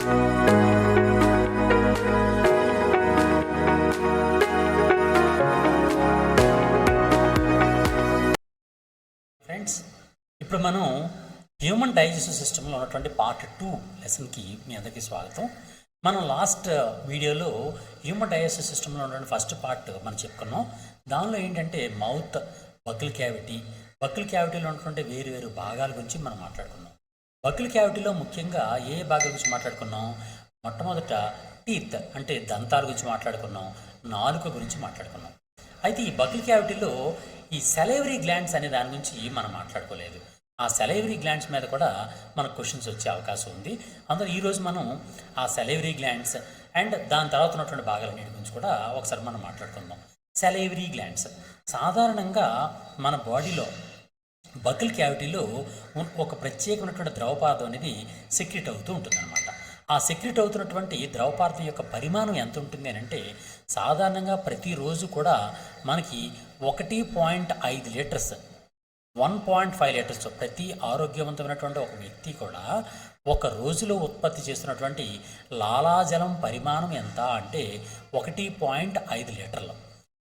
Friends, ఇప్పుడు మనం human digestive సిస్టంలో ఉన్నటువంటి పార్ట్ 2 లెసన్కి మీ అందరికీ స్వాగతం. మనం లాస్ట్ వీడియోలో హ్యూమన్ డైజెస్టివ్ సిస్టంలో ఉన్నటువంటి ఫస్ట్ పార్ట్ మనం చెప్పుకున్నాం. దానిలో ఏంటంటే మౌత్, బకిల్ క్యావిటీలో ఉన్నటువంటి వేరు భాగాల గురించి మనం మాట్లాడుకున్నాం. బకిల్ క్యావిటీలో ముఖ్యంగా ఏ భాగాల గురించి మాట్లాడుకున్నాం? మొట్టమొదట టీత్ అంటే దంతాల గురించి మాట్లాడుకున్నాం, నాలుక గురించి మాట్లాడుకున్నాం. అయితే ఈ బకిల్ క్యావిటీలో ఈ సెలైవరీ గ్లాండ్స్ అనే దాని గురించి మనం మాట్లాడుకోలేదు. ఆ సెలైవరీ గ్లాండ్స్ మీద కూడా మనకు క్వశ్చన్స్ వచ్చే అవకాశం ఉంది. అందులో ఈరోజు మనం ఆ సెలైవరీ గ్లాండ్స్ అండ్ దాని తర్వాత ఉన్నటువంటి భాగాలన్నిటి గురించి కూడా ఒకసారి మనం మాట్లాడుకుందాం. సెలైవరీ గ్లాండ్స్ సాధారణంగా మన బాడీలో బకిల్ క్యావిటీలో ఒక ప్రత్యేకమైనటువంటి ద్రవపార్థం అనేది సెక్రెట్ అవుతూ ఉంటుందన్నమాట. ఆ సెక్రెట్ అవుతున్నటువంటి ద్రవపార్థం యొక్క పరిమాణం ఎంత ఉంటుంది అని అంటే సాధారణంగా ప్రతిరోజు కూడా మనకి 1.5 లీటర్స్ 1.5 లీటర్స్ ప్రతి ఆరోగ్యవంతమైనటువంటి ఒక వ్యక్తి కూడా ఒక రోజులో ఉత్పత్తి చేస్తున్నటువంటి లాలాజలం పరిమాణం ఎంత అంటే 1.5 లీటర్లు.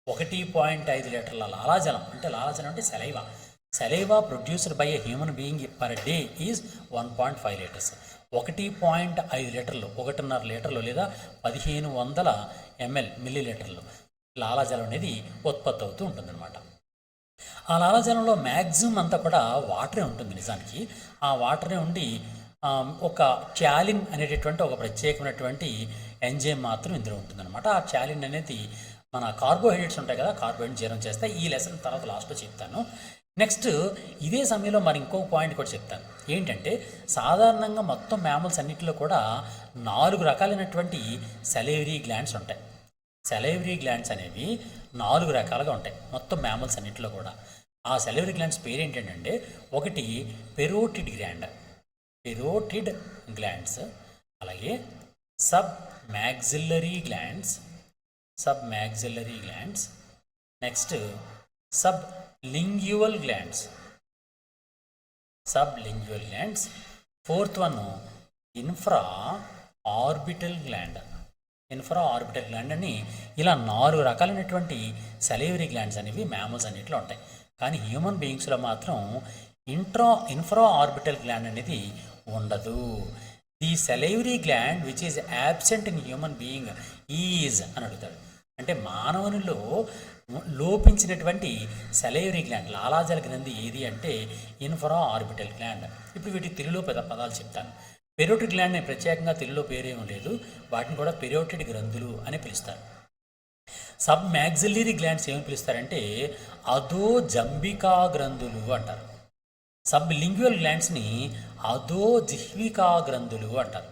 1.5 లీటర్ల లాలాజలం అంటే saliva produced by a human being per day is 1.5 litres. 1.5 లీటర్లు, 1.5 లీటర్లు లేదా 1500 మిల్లీలీటర్లు లాలాజలం అనేది ఉత్పత్తి అవుతూ ఉంటుందన్నమాట. ఆ లాలాజలంలో మ్యాక్సిమం అంతా కూడా వాటరే ఉంటుంది. నిజానికి ఆ వాటరే ఉండి ఒక చాలిన్ అనేటటువంటి ఒక ప్రత్యేకమైనటువంటి ఎంజైమ్ మాత్రం ఇందులో ఉంటుందన్నమాట. ఆ చాలిన్ అనేది మన కార్బోహైడ్రేట్స్ ఉంటాయి కదా, కార్బోహైడ్రేట్ జీర్ణం చేస్తే ఈ లెసన్ తర్వాత లాస్ట్లో చెప్తాను. నెక్స్ట్ ఇదే సమయంలో మరి ఇంకొక పాయింట్ కూడా చెప్తాను. ఏంటంటే సాధారణంగా మొత్తం మ్యామల్స్ అన్నింటిలో కూడా 4 రకాలైనటువంటి సెలైవరీ గ్లాండ్స్ ఉంటాయి. సెలైవరీ గ్లాండ్స్ అనేవి 4 రకాలుగా ఉంటాయి మొత్తం మ్యామల్స్ అన్నింటిలో కూడా. ఆ సెలైవరీ గ్లాండ్స్ పేరు ఏంటంటే ఒకటి పెరోటిడ్ గ్లాండ్స్, అలాగే sub maxillary glands, next sub lingual glands, fourth one infra orbital gland అని ఇలా 4 రకాలైనటువంటి సెలైవరీ గ్లాండ్స్ అనేవి మ్యామల్స్ అన్నింటిలో ఉంటాయి. కానీ హ్యూమన్ బీయింగ్స్లో మాత్రం ఇన్ఫ్రా ఆర్బిటల్ గ్లాండ్ అనేది ఉండదు. The salivary gland which is absent in human being is అని అడుగుతాడు. అంటే మానవునిలో లోపించినటువంటి సెలైవరీ గ్లాండ్ లాలాజల గ్రంథి ఏది అంటే ఇన్ఫ్రా ఆర్బిటల్ గ్లాండ్. ఇప్పుడు వీటి తెలుగులో పదాలు చెప్తాను. పెరోటిడ్ గ్లాండ్ అనే ప్రత్యేకంగా తెలుగులో పేరేమీ లేదు, వాటిని కూడా పెరోటిడ్ గ్రంథులు అని పిలుస్తారు. సబ్ మ్యాగ్జిల్లరీ గ్లాండ్స్ ఏమని పిలుస్తారంటే అదో జంబికా గ్రంథులు అంటారు. సబ్ లింగ్యువల్ గ్లాండ్స్ని అదో జిహ్వికా గ్రంథులు అంటారు.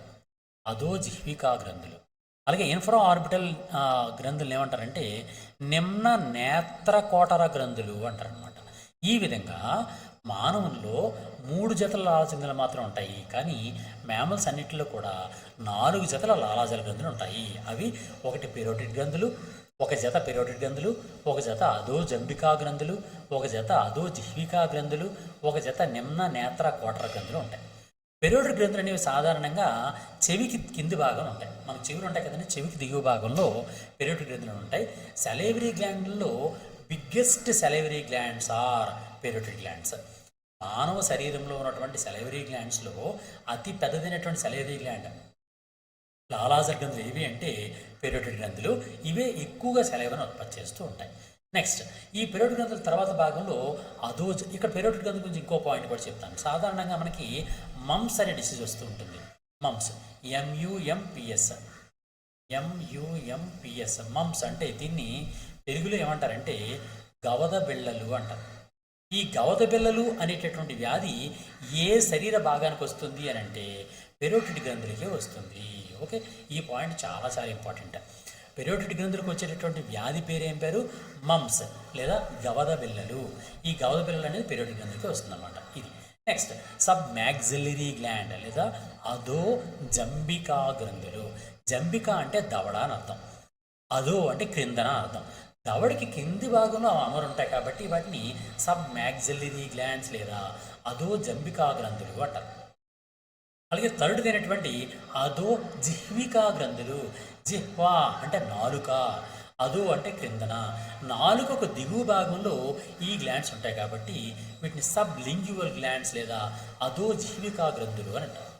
అలాగే ఇన్ఫ్రా ఆర్బిటల్ గ్రంథులు ఏమంటారంటే నిమ్న నేత్రకోటర గ్రంథులు అంటారు అనమాట. ఈ విధంగా మానవుల్లో 3 జతల లాలాజల మాత్రం ఉంటాయి. కానీ మ్యామల్స్ అన్నింటిలో కూడా 4 జతల లాలాజల గ్రంథులు ఉంటాయి. అవి ఒకటి పెరోటిడ్ గ్రంథులు, ఒక జత పెరోటిడ్ గ్రంథులు, ఒక జత అదో జంబికా గ్రంథులు, ఒక జత అదో జిహ్వికా గ్రంథులు, ఒక జత నిమ్న నేత్ర కోటర గ్రంథులు ఉంటాయి. పెరోటిడ్ గ్రంథులు అనేవి సాధారణంగా చెవికి కింది భాగం ఉంటాయి. మనకు చెవులు ఉంటాయి కదండి, చెవికి దిగువ భాగంలో పెరోటిడ్ గ్రంథులు ఉంటాయి. సెలైవరీ గ్లాండ్లలో biggest salivary glands are parotid glands. మానవ శరీరంలో ఉన్నటువంటి సెలైవరీ గ్లాండ్స్లో అతి పెద్దదైనటువంటి సెలైవరీ గ్లాండ్ లాలాజల గ్రంథులు ఏవి అంటే పెరోటిడ్ గ్రంథులు. ఇవే ఎక్కువగా సెలైవను ఉత్పత్తి చేస్తూ ఉంటాయి. నెక్స్ట్ ఈ పెరోటిడ్ గ్రంథుల తర్వాత భాగంలో ఇక్కడ పెరోటిడ్ గ్రంథుల గురించి ఇంకో పాయింట్ కూడా చెప్తాను. సాధారణంగా మనకి మమ్స్ అనే డిసీజ్ వస్తూ ఉంటుంది. మమ్స్ మమ్స్ అంటే దీన్ని తెలుగులో ఏమంటారంటే గవద బిళ్ళలు అంటారు. ఈ గవద బిళ్ళలు అనేటటువంటి వ్యాధి ఏ శరీర భాగానికి వస్తుంది అని అంటే పెరోటిడ్ గ్రంథులకే వస్తుంది. ఓకే, ఈ పాయింట్ చాలా ఇంపార్టెంట్. పెరోటిడ్ గ్రంథులకు వచ్చేటటువంటి వ్యాధి పేరు ఏం పేరు? మమ్స్ లేదా గవద బిళ్ళలు. ఈ గవద బిళ్ళలు అనేది పెరోటిడ్ గ్రంథులకే వస్తుంది అన్నమాట. ఇది నెక్స్ట్ సబ్ మ్యాగ్జిల్లరీ గ్లాండ్ లేదా అదో జంబికా గ్రంథులు. జంబికా అంటే దవడ అని అర్థం, అదో అంటే క్రిందన అర్థం. దవడికి కింది భాగంలో అమరు ఉంటాయి కాబట్టి వాటిని సబ్ మ్యాగ్జిల్లరీ గ్లాండ్స్ లేదా అదో జంబికా గ్రంథులు అంటారు. అలాగే థర్డ్ అయినటువంటి అధో జిహ్వికా గ్రంథులు. జిహ్వా అంటే నాలుక, అధో అంటే క్రిందన, నాలుకకు దిగువ భాగంలో ఈ గ్లాండ్స్ ఉంటాయి కాబట్టి వీటిని సబ్ లింగ్యువల్ గ్లాండ్స్ లేదా అధో జిహ్వికా గ్రంథులు అని అంటారు.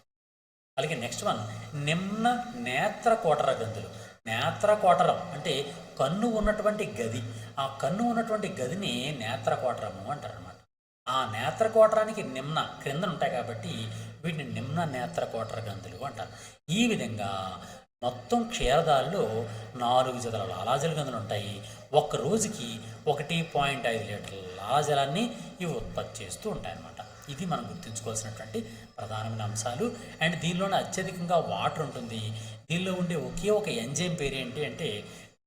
అలాగే నెక్స్ట్ వన్ నిమ్న నేత్రకోటర గ్రంథులు. నేత్రకోటరం అంటే కన్ను ఉన్నటువంటి గది, ఆ కన్ను ఉన్నటువంటి గదిని నేత్రకోటరము అంటారు అనమాట. ఆ నేత్రకోటరానికి నిమ్న క్రింద ఉంటాయి కాబట్టి వీటిని నిమ్న నేత్రకోటర గ్రంథులు అంటారు. ఈ విధంగా మొత్తం క్షీరదాల్లో 4 జతల లాలాజల గ్రంథులు ఉంటాయి. ఒక్క రోజుకి 1.5 లీటర్ల లాలాజలాన్ని ఇవి ఉత్పత్తి చేస్తూ ఉంటాయన్నమాట. ఇది మనం గుర్తుంచుకోవాల్సినటువంటి ప్రధానమైన అంశాలు. అండ్ దీనిలోనే అత్యధికంగా వాటర్ ఉంటుంది. దీనిలో ఉండే ఒకే ఒక ఎంజైమ్ పేరు ఏంటి అంటే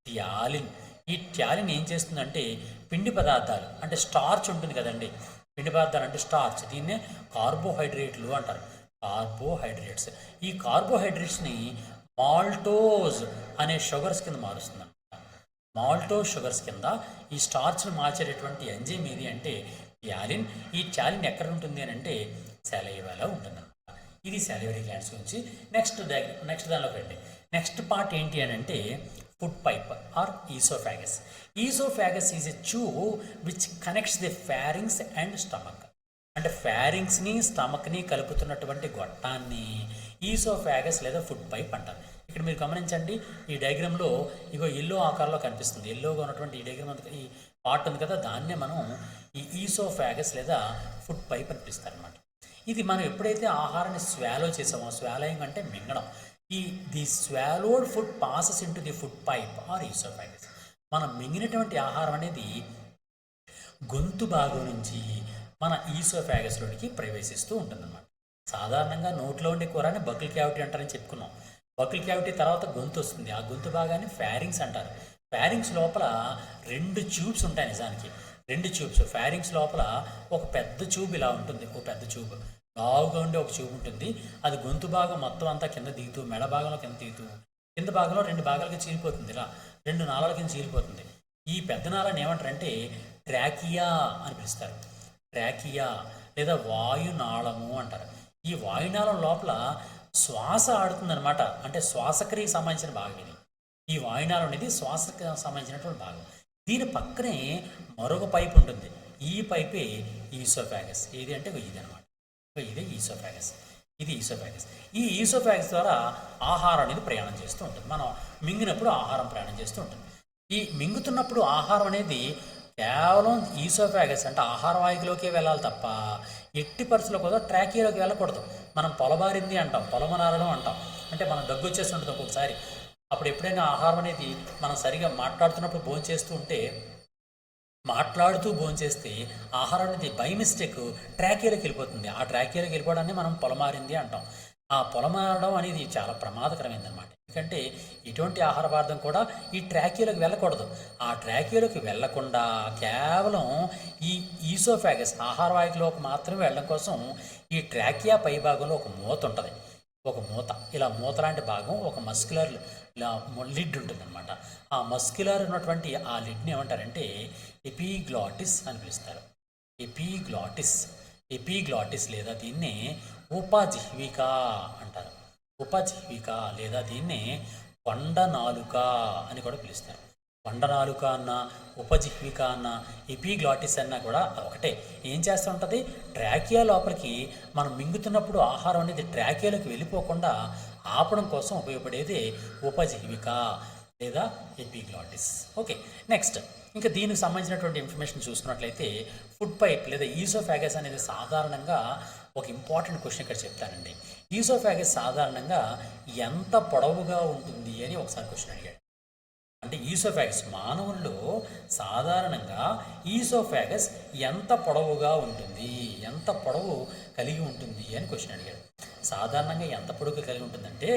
ట్యాలిన్. ఈ ట్యాలిన్ ఏం చేస్తుందంటే పిండి పదార్థాలు అంటే స్టార్చ్ ఉంటుంది కదండి, పిండి పదార్థాలు అంటే స్టార్చ్, దీన్నే కార్బోహైడ్రేట్లు అంటారు. కార్బోహైడ్రేట్స్, ఈ కార్బోహైడ్రేట్స్ని మాల్టోజ్ అనే షుగర్స్ కింద మారుస్తుంది. మాల్టోజ్ షుగర్స్ కింద ఈ స్టార్చ్ను మార్చేటటువంటి ఎంజైమ్ ఏది అంటే ట్యాలిన్. ఈ ట్యాలిన్ ఎక్కడ ఉంటుంది అని అంటే సాలైవాలో ఉంటుందన్నమాట. ఇది సాలివరీ గ్లాండ్స్ గురించి. నెక్స్ట్ దానిలోకి రండి. నెక్స్ట్ పార్ట్ ఏంటి అని అంటే food pipe or oesophagus. Oesophagus is a tube which connects the pharynx and stomach. అంటే ఫారింగ్స్ని స్టమక్ని కలుపుతున్నటువంటి గొట్టాన్ని ఈసోఫాగస్ లేదా ఫుడ్ పైప్ అంటారు. ఇక్కడ మీరు గమనించండి, ఈ డయాగ్రామ్లో ఇగో ఎల్లో ఆకారంలో కనిపిస్తుంది. ఎల్లోగా ఉన్నటువంటి ఈ డయాగ్రామ్ ఈ పార్ట్ ఉంది కదా, దాన్నే మనం ఈ ఈసోఫాగస్ లేదా ఫుడ్ పైప్ అని పిలుస్తారు అనమాట. ఇది మనం ఎప్పుడైతే ఆహారాన్ని స్వాలో చేసామో, స్వాలోయింగ్ అంటే మింగడం, the swallowed food passes into the food pipe or oesophagus. మనం మింగినటువంటి ఆహారం అనేది గొంతు భాగం నుంచి మన ఈసోఫాగస్లోనికి ప్రవేశిస్తూ ఉంటుందన్నమాట. సాధారణంగా నోట్లో ఉండే కూరని బకిల్ క్యావిటీ అంటారని చెప్పుకున్నాం. బకిల్ క్యావిటీ తర్వాత గొంతు వస్తుంది. ఆ గొంతు భాగాన్ని ఫారింగ్స్ అంటారు. ఫారింగ్స్ లోపల 2 ట్యూబ్స్ ఉంటాయి. నిజానికి 2 ట్యూబ్స్. ఫారింగ్స్ లోపల ఒక పెద్ద ట్యూబ్ ఇలా ఉంటుంది, ఒక పెద్ద ట్యూబ్ లావుగా ఉండే ఒక ట్యూబ్ ఉంటుంది. అది గొంతు భాగం మొత్తం అంతా కింద దిగుతూ, మెడ భాగంలో కింద దిగుతూ, కింద భాగంలో 2 భాగాలకి చీలిపోతుంది. ఇలా 2 నాళాల కింద చీలిపోతుంది. ఈ పెద్ద నాళాన్ని ఏమంటారంటే ట్రాకియా అని పిలుస్తారు. ట్రాకియా లేదా వాయునాళము అంటారు. ఈ వాయునాళం లోపల శ్వాస ఆడుతుందన్నమాట. అంటే శ్వాసక్రియకి సంబంధించిన భాగం ఇది. ఈ వాయునాళం అనేది శ్వాసకు సంబంధించినటువంటి భాగం. దీని పక్కనే మరొక పైప్ ఉంటుంది. ఈ పైపే ఈసోఫాగస్. ఏది అంటే ఇది అనమాట. ఇదే ఈసోఫాగస్. ఇది ఈసోఫాగస్. ఈ ఈసోఫాగస్ ద్వారా ఆహారం అనేది ప్రయాణం చేస్తూ ఉంటుంది. మనం మింగినప్పుడు ఆహారం ప్రయాణం చేస్తూ ఉంటుంది. ఈ మింగుతున్నప్పుడు ఆహారం అనేది కేవలం ఈసోఫాగస్ అంటే ఆహార వాహికలోకే వెళ్ళాలి తప్ప ఎట్టి పరిస్థితుల్లో కూడా ట్రాకియాలోకి వెళ్ళకూడదు. మనం పొలబారింది అంటాం, పొలమనారడం అంటాం. అంటే మనం దగ్గు వచ్చేసి ఉంటుంది ఒక్కొక్కసారి. అప్పుడు ఎప్పుడైనా ఆహారం అనేది మనం సరిగా మాట్లాడుతున్నప్పుడు భోంచేస్తూ ఉంటే, మాట్లాడుతూ భోంచేస్తే ఆహారం అనేది బై మిస్టేక్ ట్రాకియాలోకి వెళ్ళిపోతుంది. ఆ ట్రాకియాలోకి వెళ్ళిపోవడాన్ని మనం పొలమారింది అంటాం. ఆ పొలమారడం అనేది చాలా ప్రమాదకరమైందన్నమాట. ఎందుకంటే ఇటువంటి ఆహార పదార్థం కూడా ఈ ట్రాకియాలోకి వెళ్ళకూడదు. ఆ ట్రాకియాలోకి వెళ్లకుండా కేవలం ఈ ఈసోఫాగస్ ఆహార వాహికలోకి మాత్రమే వెళ్ళడం కోసం ఈ ట్రాకియా పై భాగంలో ఒక మూత ఉంటుంది. ఒక మూత, ఇలా మూత లాంటి భాగం, ఒక మస్క్యులర్ లిడ్ ఉంటుందన్నమాట. ఆ మస్క్యులర్ ఉన్నటువంటి ఆ లిడ్ని ఏమంటారంటే ఎపిగ్లాటిస్ అని పిలుస్తారు. ఎపిగ్లాటిస్ లేదా దీన్నే ఉపజిహ్విక అంటారు. ఉపజిహ్విక లేదా దీన్నే కొండనాలుక అని కూడా పిలుస్తారు. కొండనాలుక అన్న, ఉపజిహ్విక అన్న, ఎపిగ్లాటిస్ అన్న కూడా ఒకటే. ఏం చేస్తూ ఉంటుంది, ట్రాకియా లోపలికి మనం మింగుతున్నప్పుడు ఆహారం అనేది ట్రాకియాలోకి వెళ్ళిపోకుండా ఆపడం కోసం ఉపయోగపడేది ఉపజిహ్విక లేదా ఎపిగ్లాటిస్. ఓకే, నెక్స్ట్ ఇంకా దీనికి సంబంధించినటువంటి ఇన్ఫర్మేషన్ చూసుకున్నట్లయితే ఫుడ్ పైప్ లేదా ఈసోఫాగస్ అనేది సాధారణంగా ఒక ఇంపార్టెంట్ క్వశ్చన్ ఇక్కడ చెప్తానండి. ఈసోఫాగస్ సాధారణంగా ఎంత పొడవుగా ఉంటుంది అని ఒకసారి క్వశ్చన్ అడిగాడు. అంటే ఈసోఫాగస్ మానవుల్లో సాధారణంగా ఈసోఫాగస్ ఎంత పొడవుగా ఉంటుంది, ఎంత పొడవు కలిగి ఉంటుంది అని క్వశ్చన్ అడిగాడు. సాధారణంగా ఎంత పొడవు కలిగి ఉంటుందంటే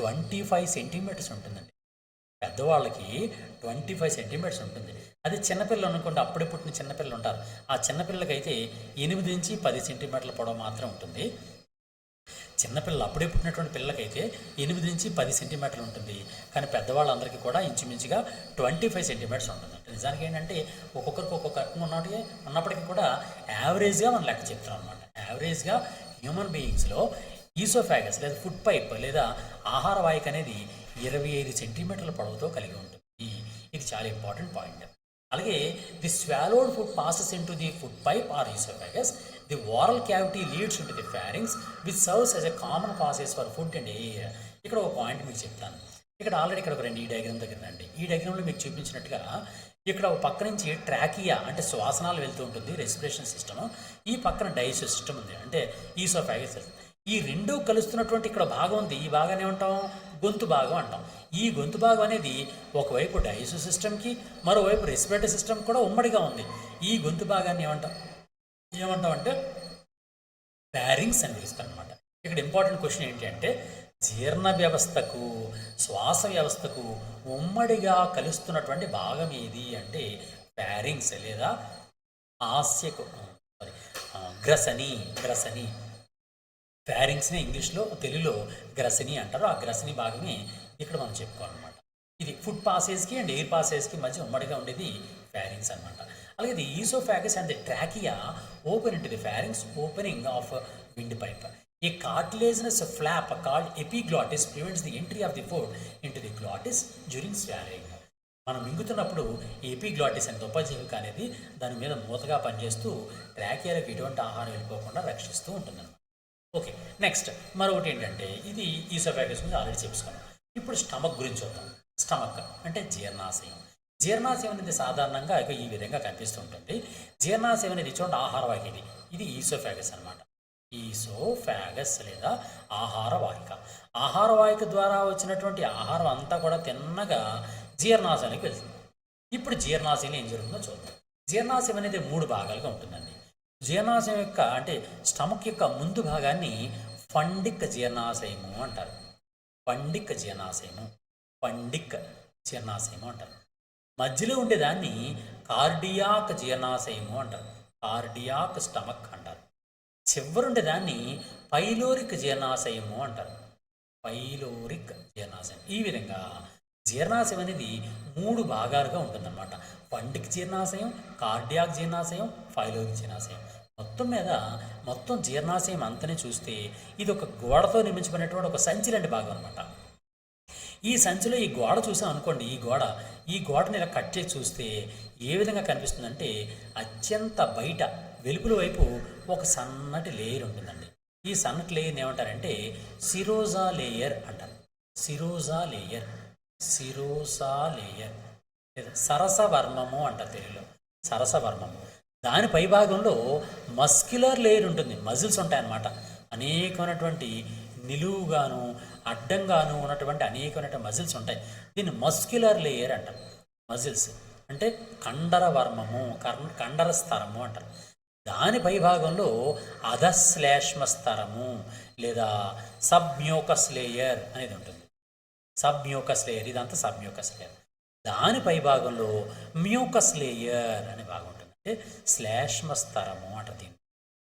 25 సెంటీమీటర్స్ ఉంటుందండి. పెద్దవాళ్ళకి 25 సెంటీమీటర్స్ ఉంటుంది. అది చిన్నపిల్లలు అనుకోండి, అప్పుడే పుట్టిన చిన్నపిల్లలు ఉంటారు. ఆ చిన్నపిల్లలకైతే 8 నుంచి 10 సెంటీమీటర్ల పొడవు మాత్రం ఉంటుంది. చిన్నపిల్లలు అప్పుడే పుట్టినటువంటి పిల్లలకైతే 8 నుంచి 10 సెంటీమీటర్లు ఉంటుంది. కానీ పెద్దవాళ్ళందరికీ కూడా ఇంచుమించుగా 25 సెంటీమీటర్స్ ఉంటుంది. నిజానికి ఏంటంటే ఒక్కొక్కరికి ఒక్కొక్క రకంగా ఉన్నప్పటికీ కూడా యావరేజ్గా మనం లెక్క చెప్తాం అనమాట. యావరేజ్గా హ్యూమన్ బీయింగ్స్లో ఈసోఫాగస్ లేదా ఫుడ్ పైప్ లేదా ఆహార వాహిక అనేది 25 సెంటీమీటర్ల పొడవుతో కలిగి ఉంటుంది. ఇది చాలా ఇంపార్టెంట్ పాయింట్. అలాగే the swallowed food passes into the food pipe or oesophagus. The oral cavity leads into the pharynx which serves as a common passes for food and air. ఇక్కడ ఒక point మీకు చెప్తాను. ఇక్కడ already ఇక్కడ ఒక 2 ఈ diagram దగ్గర రండి. ఈ డయాగ్రామ్లో మీకు చూపించినట్టుగా ఇక్కడ ఒక పక్క నుంచి ట్రాకియా అంటే శ్వాసనాలు వెళ్తూ ఉంటుంది, రెస్పిరేషన్ సిస్టమ్. ఈ పక్కన డైజెస్టివ్ సిస్టమ్ ఉంది, అంటే ఈసోఫాగస్. ఈ రెండు కలుస్తున్నటువంటి ఇక్కడ భాగం ఉంది. ఈ భాగాన్ని ఏమంటాం? గొంతు భాగం అంటాం. ఈ గొంతు భాగం అనేది ఒకవైపు డైజెస్టివ్ సిస్టమ్కి, మరోవైపు రెస్పిరేటరీ సిస్టమ్ కూడా ఉమ్మడిగా ఉంది. ఈ గొంతు భాగాన్ని ఏమంటాం అంటే ఫ్యారింగ్స్ అని పిలుస్తాం అనమాట. ఇక్కడ ఇంపార్టెంట్ క్వశ్చన్ ఏంటి అంటే జీర్ణ వ్యవస్థకు శ్వాస వ్యవస్థకు ఉమ్మడిగా కలుస్తున్నటువంటి భాగం ఏది అంటే ఫ్యారింగ్స్ లేదా గ్రసని. ఫ్యారింగ్స్ని ఇంగ్లీష్లో, తెలుగులో గ్రసని అంటారు. ఆ గ్రసని భాగమే ఇక్కడ మనం చెప్పుకోవాలన్నమాట. ఇది ఫుడ్ పాసేజ్కి అండ్ ఎయిర్ పాసేజ్కి మధ్య ఉమ్మడిగా ఉండేది ఫ్యారింగ్స్ అనమాట. అలాగే the oesophagus and the trachea open into the pharynx opening of wind pipe. A cartilaginous flap called epiglottis prevents the entry of the food into the glottis during swallowing. మనం మింగుతున్నప్పుడు epiglottis అనే ఉపజీవిక అనేది దాని మీద మూతగా పనిచేస్తూ ట్రాకియాలకు ఎటువంటి ఆహారం వెళ్ళిపోకుండా రక్షిస్తూ ఉంటుందన్నమాట. ఓకే, నెక్స్ట్ మరొకటి ఏంటంటే ఇది ఈసోఫాగస్ గురించి ఆల్రెడీ చెప్పుకున్నాం. ఇప్పుడు స్టమక్ గురించి చూద్దాం. స్టమక్ అంటే జీర్ణాశయం. జీర్ణాశయం అనేది సాధారణంగా ఈ విధంగా కనిపిస్తూ ఉంటుంది. జీర్ణాశయం అనేది చూడండి ఆహార వాహిక. ఇది ఈసోఫాగస్ అనమాట. ఈసోఫాగస్ లేదా ఆహార వాహిక. ఆహార వాహిక ద్వారా వచ్చినటువంటి ఆహారం అంతా కూడా తిన్నగా జీర్ణాశయానికి వెళ్తుంది. ఇప్పుడు జీర్ణాశయంలో ఏం జరుగుతుందో చూద్దాం. జీర్ణాశయం అనేది 3 భాగాలుగా ఉంటుందండి. జీర్ణాశయం యొక్క అంటే స్టమక్ యొక్క ముందు భాగాన్ని ఫండిక్ జీర్ణాశయము అంటారు. ఫండిక్ జీర్ణాశయము అంటారు. మధ్యలో ఉండేదాన్ని కార్డియాక్ జీర్ణాశయము అంటారు. కార్డియాక్ స్టమక్ అంటారు. చివరుండే దాన్ని పైలోరిక్ జీర్ణాశయము అంటారు. పైలోరిక్ జీర్ణాశయం. ఈ విధంగా జీర్ణాశయం అనేది 3 భాగాలుగా ఉంటుందన్నమాట. ఫండిక్ జీర్ణాశయం, కార్డియాక్ జీర్ణాశయం, పైలోరిక్ జీర్ణాశయం. మొత్తం జీర్ణాశయం అంతనే చూస్తే ఇది ఒక గోడతో నిర్మించబడినటువంటి ఒక సంచి లాంటి భాగం అనమాట. ఈ సంచిలో ఈ గోడ చూసాం అనుకోండి, ఈ గోడని ఇలా కట్ చేసి చూస్తే ఏ విధంగా కనిపిస్తుందంటే అత్యంత బయట వెలుపుల వైపు ఒక సన్నటి లేయర్ ఉంటుందండి. ఈ సన్నటి లేయర్ని ఏమంటారంటే సిరోజా లేయర్ అంటారు. సిరోజా లేయర్ లేదా సరసవర్మము అంటారు తెలుగులో. సరసవర్మము. దాని పై భాగంలో మస్క్యులర్ లేయర్ ఉంటుంది. మజిల్స్ ఉంటాయన్నమాట. అనేకమైనటువంటి నిలువుగాను అడ్డంగాను ఉన్నటువంటి అనేకమైన మజిల్స్ ఉంటాయి. దీన్ని మస్క్యులర్ లేయర్ అంటారు. మజిల్స్ అంటే కండర వర్మము, కండర స్తరము అంటారు. దాని పై భాగంలో అధశ్లేష్మ స్తరము లేదా సబ్మ్యూకస్ లేయర్ అనేది ఉంటుంది. సబ్మ్యూకస్ లేయర్, ఇదంతా సబ్మ్యూకస్ లేయర్. దాని పై భాగంలో మ్యూకస్ లేయర్ అనే భాగం ఉంటుంది. అంటే శ్లేష్మ స్తరము అంటారు. దీన్ని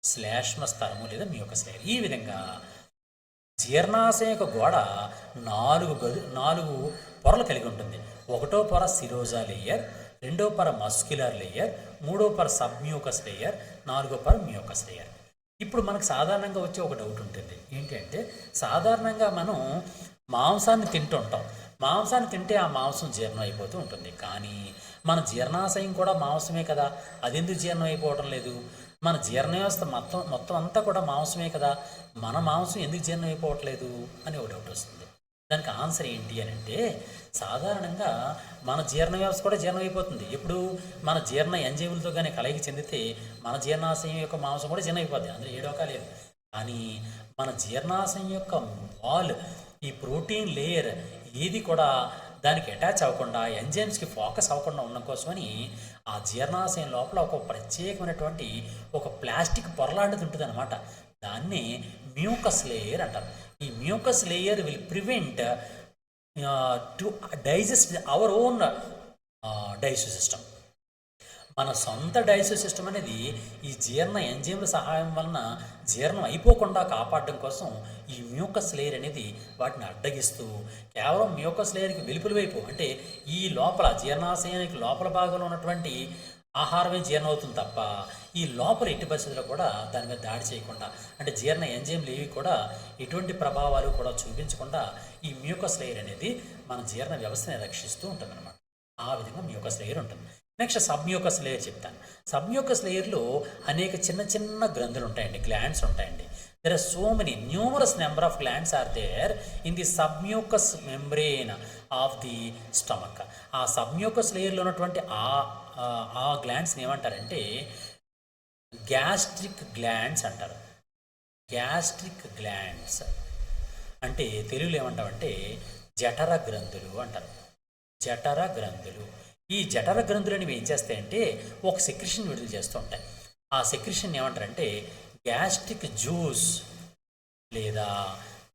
శ్లేష్మ స్తరము లేదా మ్యూకస్ లేయర్. ఈ విధంగా జీర్ణాశయ యొక్క గోడ 4 పొరలు కలిగి ఉంటుంది. 1వ పొర సిరోజా లేయర్, 2వ పొర మస్క్యులర్ లేయర్, 3వ పొర సబ్మ్యూకస్ లేయర్, 4వ పొర మ్యూకస్ లేయర్. ఇప్పుడు మనకు సాధారణంగా వచ్చే ఒక డౌట్ ఉంటుంది. ఏంటి అంటే సాధారణంగా మనం మాంసాన్ని తింటుంటాం. మాంసాన్ని తింటే ఆ మాంసం జీర్ణం అయిపోతూ ఉంటుంది. కానీ మన జీర్ణాశయం కూడా మాంసమే కదా, అది ఎందుకు జీర్ణం అయిపోవటం లేదు? మన జీర్ణ వ్యవస్థ మొత్తం అంతా కూడా మాంసమే కదా, మన మాంసం ఎందుకు జీర్ణం అయిపోవట్లేదు అని ఒక డౌట్ వస్తుంది. దానికి ఆన్సర్ ఏంటి అని అంటే సాధారణంగా మన జీర్ణ వ్యవస్థ కూడా జీర్ణం అయిపోతుంది. ఎప్పుడు మన జీర్ణ ఎంజైములతో కానీ కలయిక చెందితే మన జీర్ణాశయం యొక్క మాంసం కూడా జీర్ణం అయిపోద్ది. అందులో ఏడోకా లేదు. కానీ మన జీర్ణాశయం యొక్క వాల్, ఈ ప్రోటీన్ లేయర్ ఏది కూడా దానికి అటాచ్ అవ్వకుండా, ఎంజైమ్స్కి ఫోకస్ అవ్వకుండా ఉండడం కోసమని ఆ జీర్ణాశయం లోపల ఒక ప్రత్యేకమైనటువంటి ఒక ప్లాస్టిక్ పొరలాంటిది ఉంటుంది అనమాట. దాన్ని మ్యూకస్ లేయర్ అంటారు. ఈ mucus layer will prevent to digest our own digestive system. మన సొంత డైజెస్టివ్ సిస్టమ్ అనేది ఈ జీర్ణ ఎంజైమ్ల సహాయం వలన జీర్ణం అయిపోకుండా కాపాడడం కోసం ఈ మ్యూకస్ లేయర్ అనేది వాటిని అడ్డగిస్తూ కేవలం మ్యూకస్ లేయర్కి వెలుపల వైపు అంటే ఈ లోపల జీర్ణాశయానికి లోపల భాగంలో ఉన్నటువంటి ఆహారమే జీర్ణం అవుతుంది తప్ప ఈ లోపల ఎట్టి పరిస్థితుల్లో కూడా దాని మీద దాడి చేయకుండా, అంటే జీర్ణ ఎంజైమ్లు ఏవి కూడా ఎటువంటి ప్రభావాలు కూడా చూపించకుండా ఈ మ్యూకస్ లేయర్ అనేది మన జీర్ణ వ్యవస్థని రక్షిస్తూ ఉంటుంది అనమాట. ఆ విధంగా మ్యూకస్ లేయర్ ఉంటుంది. నెక్స్ట్ సబ్ మ్యూకస్ లేయర్ చెప్తాను. సబ్ మ్యూకస్ లేయర్లో అనేక చిన్న చిన్న గ్రంథులు ఉంటాయండి, గ్లాండ్స్ ఉంటాయండి. There are so many numerous number of glands are there in the submucous membrane of the stomach. ఆ సబ్మ్యూకస్ లేయర్లో ఉన్నటువంటి ఆ గ్లాండ్స్ని ఏమంటారంటే గ్యాస్ట్రిక్ గ్లాండ్స్ అంటారు. గ్యాస్ట్రిక్ గ్లాండ్స్ అంటే తెలుగులో ఏమంటామంటే జఠర గ్రంథులు అంటారు. జఠర గ్రంథులు. ఈ జఠర గ్రంథులు అనేవి ఏం చేస్తాయంటే ఒక సెక్రిషన్ విడుదల చేస్తూ ఉంటాయి. ఆ సెక్రిషన్ ఏమంటారంటే గ్యాస్ట్రిక్ జ్యూస్ లేదా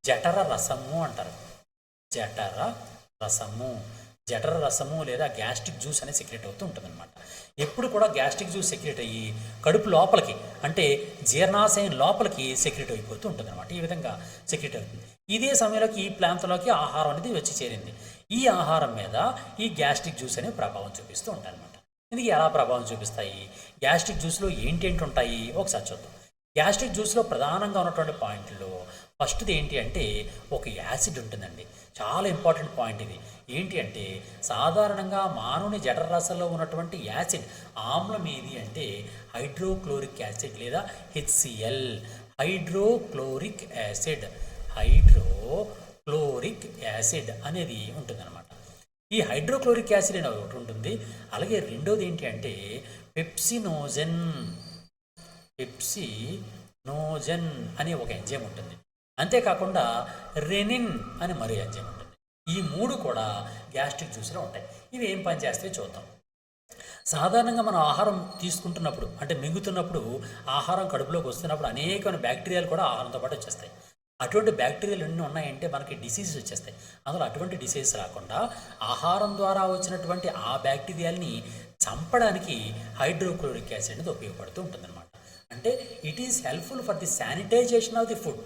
జఠర రసము అంటారు. జఠర రసము, జఠర రసము లేదా గ్యాస్ట్రిక్ జ్యూస్ అనేది సెక్రెట్ అవుతూ ఉంటుంది అనమాట. ఎప్పుడు కూడా గ్యాస్ట్రిక్ జ్యూస్ సెక్రెట్ అయ్యి కడుపు లోపలికి అంటే జీర్ణాశయం లోపలికి సెక్రెట్ అయిపోతూ ఉంటుంది అనమాట. ఈ విధంగా సెక్రెట్ అవుతుంది. ఇదే సమయంలోకి ఈ ప్రాంతంలోకి ఆహారం అనేది వచ్చి చేరింది. ఈ ఆహారం మీద ఈ గ్యాస్ట్రిక్ జ్యూస్ అనేవి ప్రభావం చూపిస్తూ ఉంటాయి అనమాట. ఇది ఎలా ప్రభావం చూపిస్తాయి? గ్యాస్ట్రిక్ జ్యూస్లో ఏంటి ఉంటాయి ఒకసారి చూద్దాం. గ్యాస్ట్రిక్ జ్యూస్లో ప్రధానంగా ఉన్నటువంటి పాయింట్లో ఫస్ట్ది ఏంటి అంటే ఒక యాసిడ్ ఉంటుందండి. చాలా ఇంపార్టెంట్ పాయింట్ ఇది. ఏంటి అంటే సాధారణంగా మానవుని జఠర రసంలో ఉన్నటువంటి యాసిడ్ ఆమ్లం ఏది అంటే హైడ్రోక్లోరిక్ యాసిడ్ లేదా HCl. Hydrochloric acid, hydrochloric acid అనేది ఉంటుందన్నమాట. ఈ హైడ్రోక్లోరిక్ యాసిడ్ అనేది ఒకటి ఉంటుంది. అలాగే రెండోది ఏంటి అంటే పెప్సినోజెన్. పెప్సినోజెన్ అనే ఒక ఎంజైమ్ ఉంటుంది. అంతేకాకుండా రెనిన్ అని మరో ఎంజైమ్ ఉంటుంది. ఈ మూడు కూడా గ్యాస్ట్రిక్ జ్యూస్లో ఉంటాయి. ఇవి ఏం పని చేస్తాయో చూద్దాం. సాధారణంగా మనం ఆహారం తీసుకుంటున్నప్పుడు అంటే మింగుతున్నప్పుడు ఆహారం కడుపులోకి వస్తున్నప్పుడు అనేకమైన బ్యాక్టీరియాలు కూడా ఆహారంతో పాటు వచ్చేస్తాయి. అటువంటి బ్యాక్టీరియాలు ఎన్ని ఉన్నాయంటే మనకి డిసీజెస్ వచ్చేస్తాయి. అందులో అటువంటి డిసీజెస్ రాకుండా ఆహారం ద్వారా వచ్చినటువంటి ఆ బ్యాక్టీరియాలని చంపడానికి హైడ్రోక్లోరిక్ యాసిడ్ అనేది ఉపయోగపడుతూ ఉంటుందన్నమాట. అంటే it is helpful for the sanitization of the food.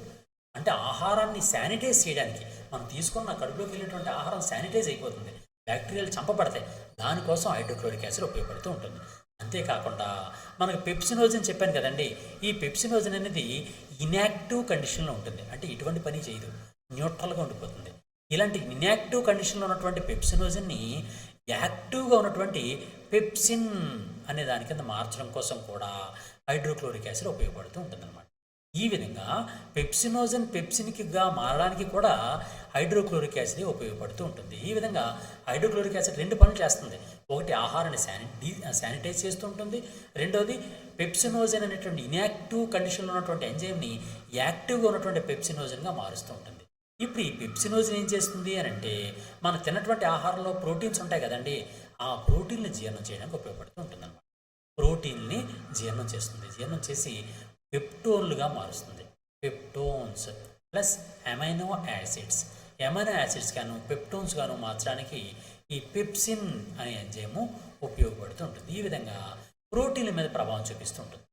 అంటే ఆహారాన్ని శానిటైజ్ చేయడానికి మనం తీసుకున్న కడుపులోకి వెళ్ళినటువంటి ఆహారం శానిటైజ్ అయిపోతుంది, బ్యాక్టీరియాలు చంపబడతాయి. దానికోసం హైడ్రోక్లోరిక్ యాసిడ్ ఉపయోగపడుతూ ఉంటుంది. అంతేకాకుండా మనకు పెప్సినోజన్ చెప్పాను కదండి. ఈ పెప్సినోజన్ అనేది ఇన్యాక్టివ్ కండిషన్లో ఉంటుంది. అంటే ఇటువంటి పని చేయదు, న్యూట్రల్గా ఉండిపోతుంది. ఇలాంటి ఇన్యాక్టివ్ కండిషన్లో ఉన్నటువంటి పెప్సినోజన్ని యాక్టివ్గా ఉన్నటువంటి పెప్సిన్ అనే దాని కింద మార్చడం కోసం కూడా హైడ్రోక్లోరిక్ యాసిడ్ ఉపయోగపడుతూ ఉంటుందన్నమాట. ఈ విధంగా పెప్సినోజన్ పెప్సిన్గా మారడానికి కూడా హైడ్రోక్లోరిక్ యాసిడ్ ఉపయోగపడుతూ ఉంటుంది. ఈ విధంగా హైడ్రోక్లోరిక్ యాసిడ్ రెండు పనులు చేస్తుంది. ఒకటి ఆహారాన్ని శానిటైజ్ చేస్తూ ఉంటుంది. రెండవది పెప్సినోజన్ అనేటువంటి ఇన్యాక్టివ్ కండిషన్లో ఉన్నటువంటి ఎంజైమ్ని యాక్టివ్గా ఉన్నటువంటి పెప్సినోజన్గా మారుస్తూ ఉంటుంది. ఇప్పుడు ఈ పెప్సినోజన్ ఏం చేస్తుంది అని అంటే మనం తిన్నటువంటి ఆహారంలో ప్రోటీన్స్ ఉంటాయి కదండి, ఆ ప్రోటీన్ని జీర్ణం చేయడానికి ఉపయోగపడుతూ ఉంటుంది అన్నమాట. ప్రోటీన్ని జీర్ణం చేస్తుంది. జీర్ణం చేసి పెప్టోన్లుగా మారుస్తుంది. Peptones plus amino acids. Amino acids గాను పెప్టోన్స్ గాను మార్చడానికి ఈ పెప్సిన్ అనే ఎంజైము ఉపయోగపడుతూ ఉంటుంది. ఈ విధంగా ప్రోటీన్ల మీద ప్రభావం చూపిస్తూ ఉంటుంది.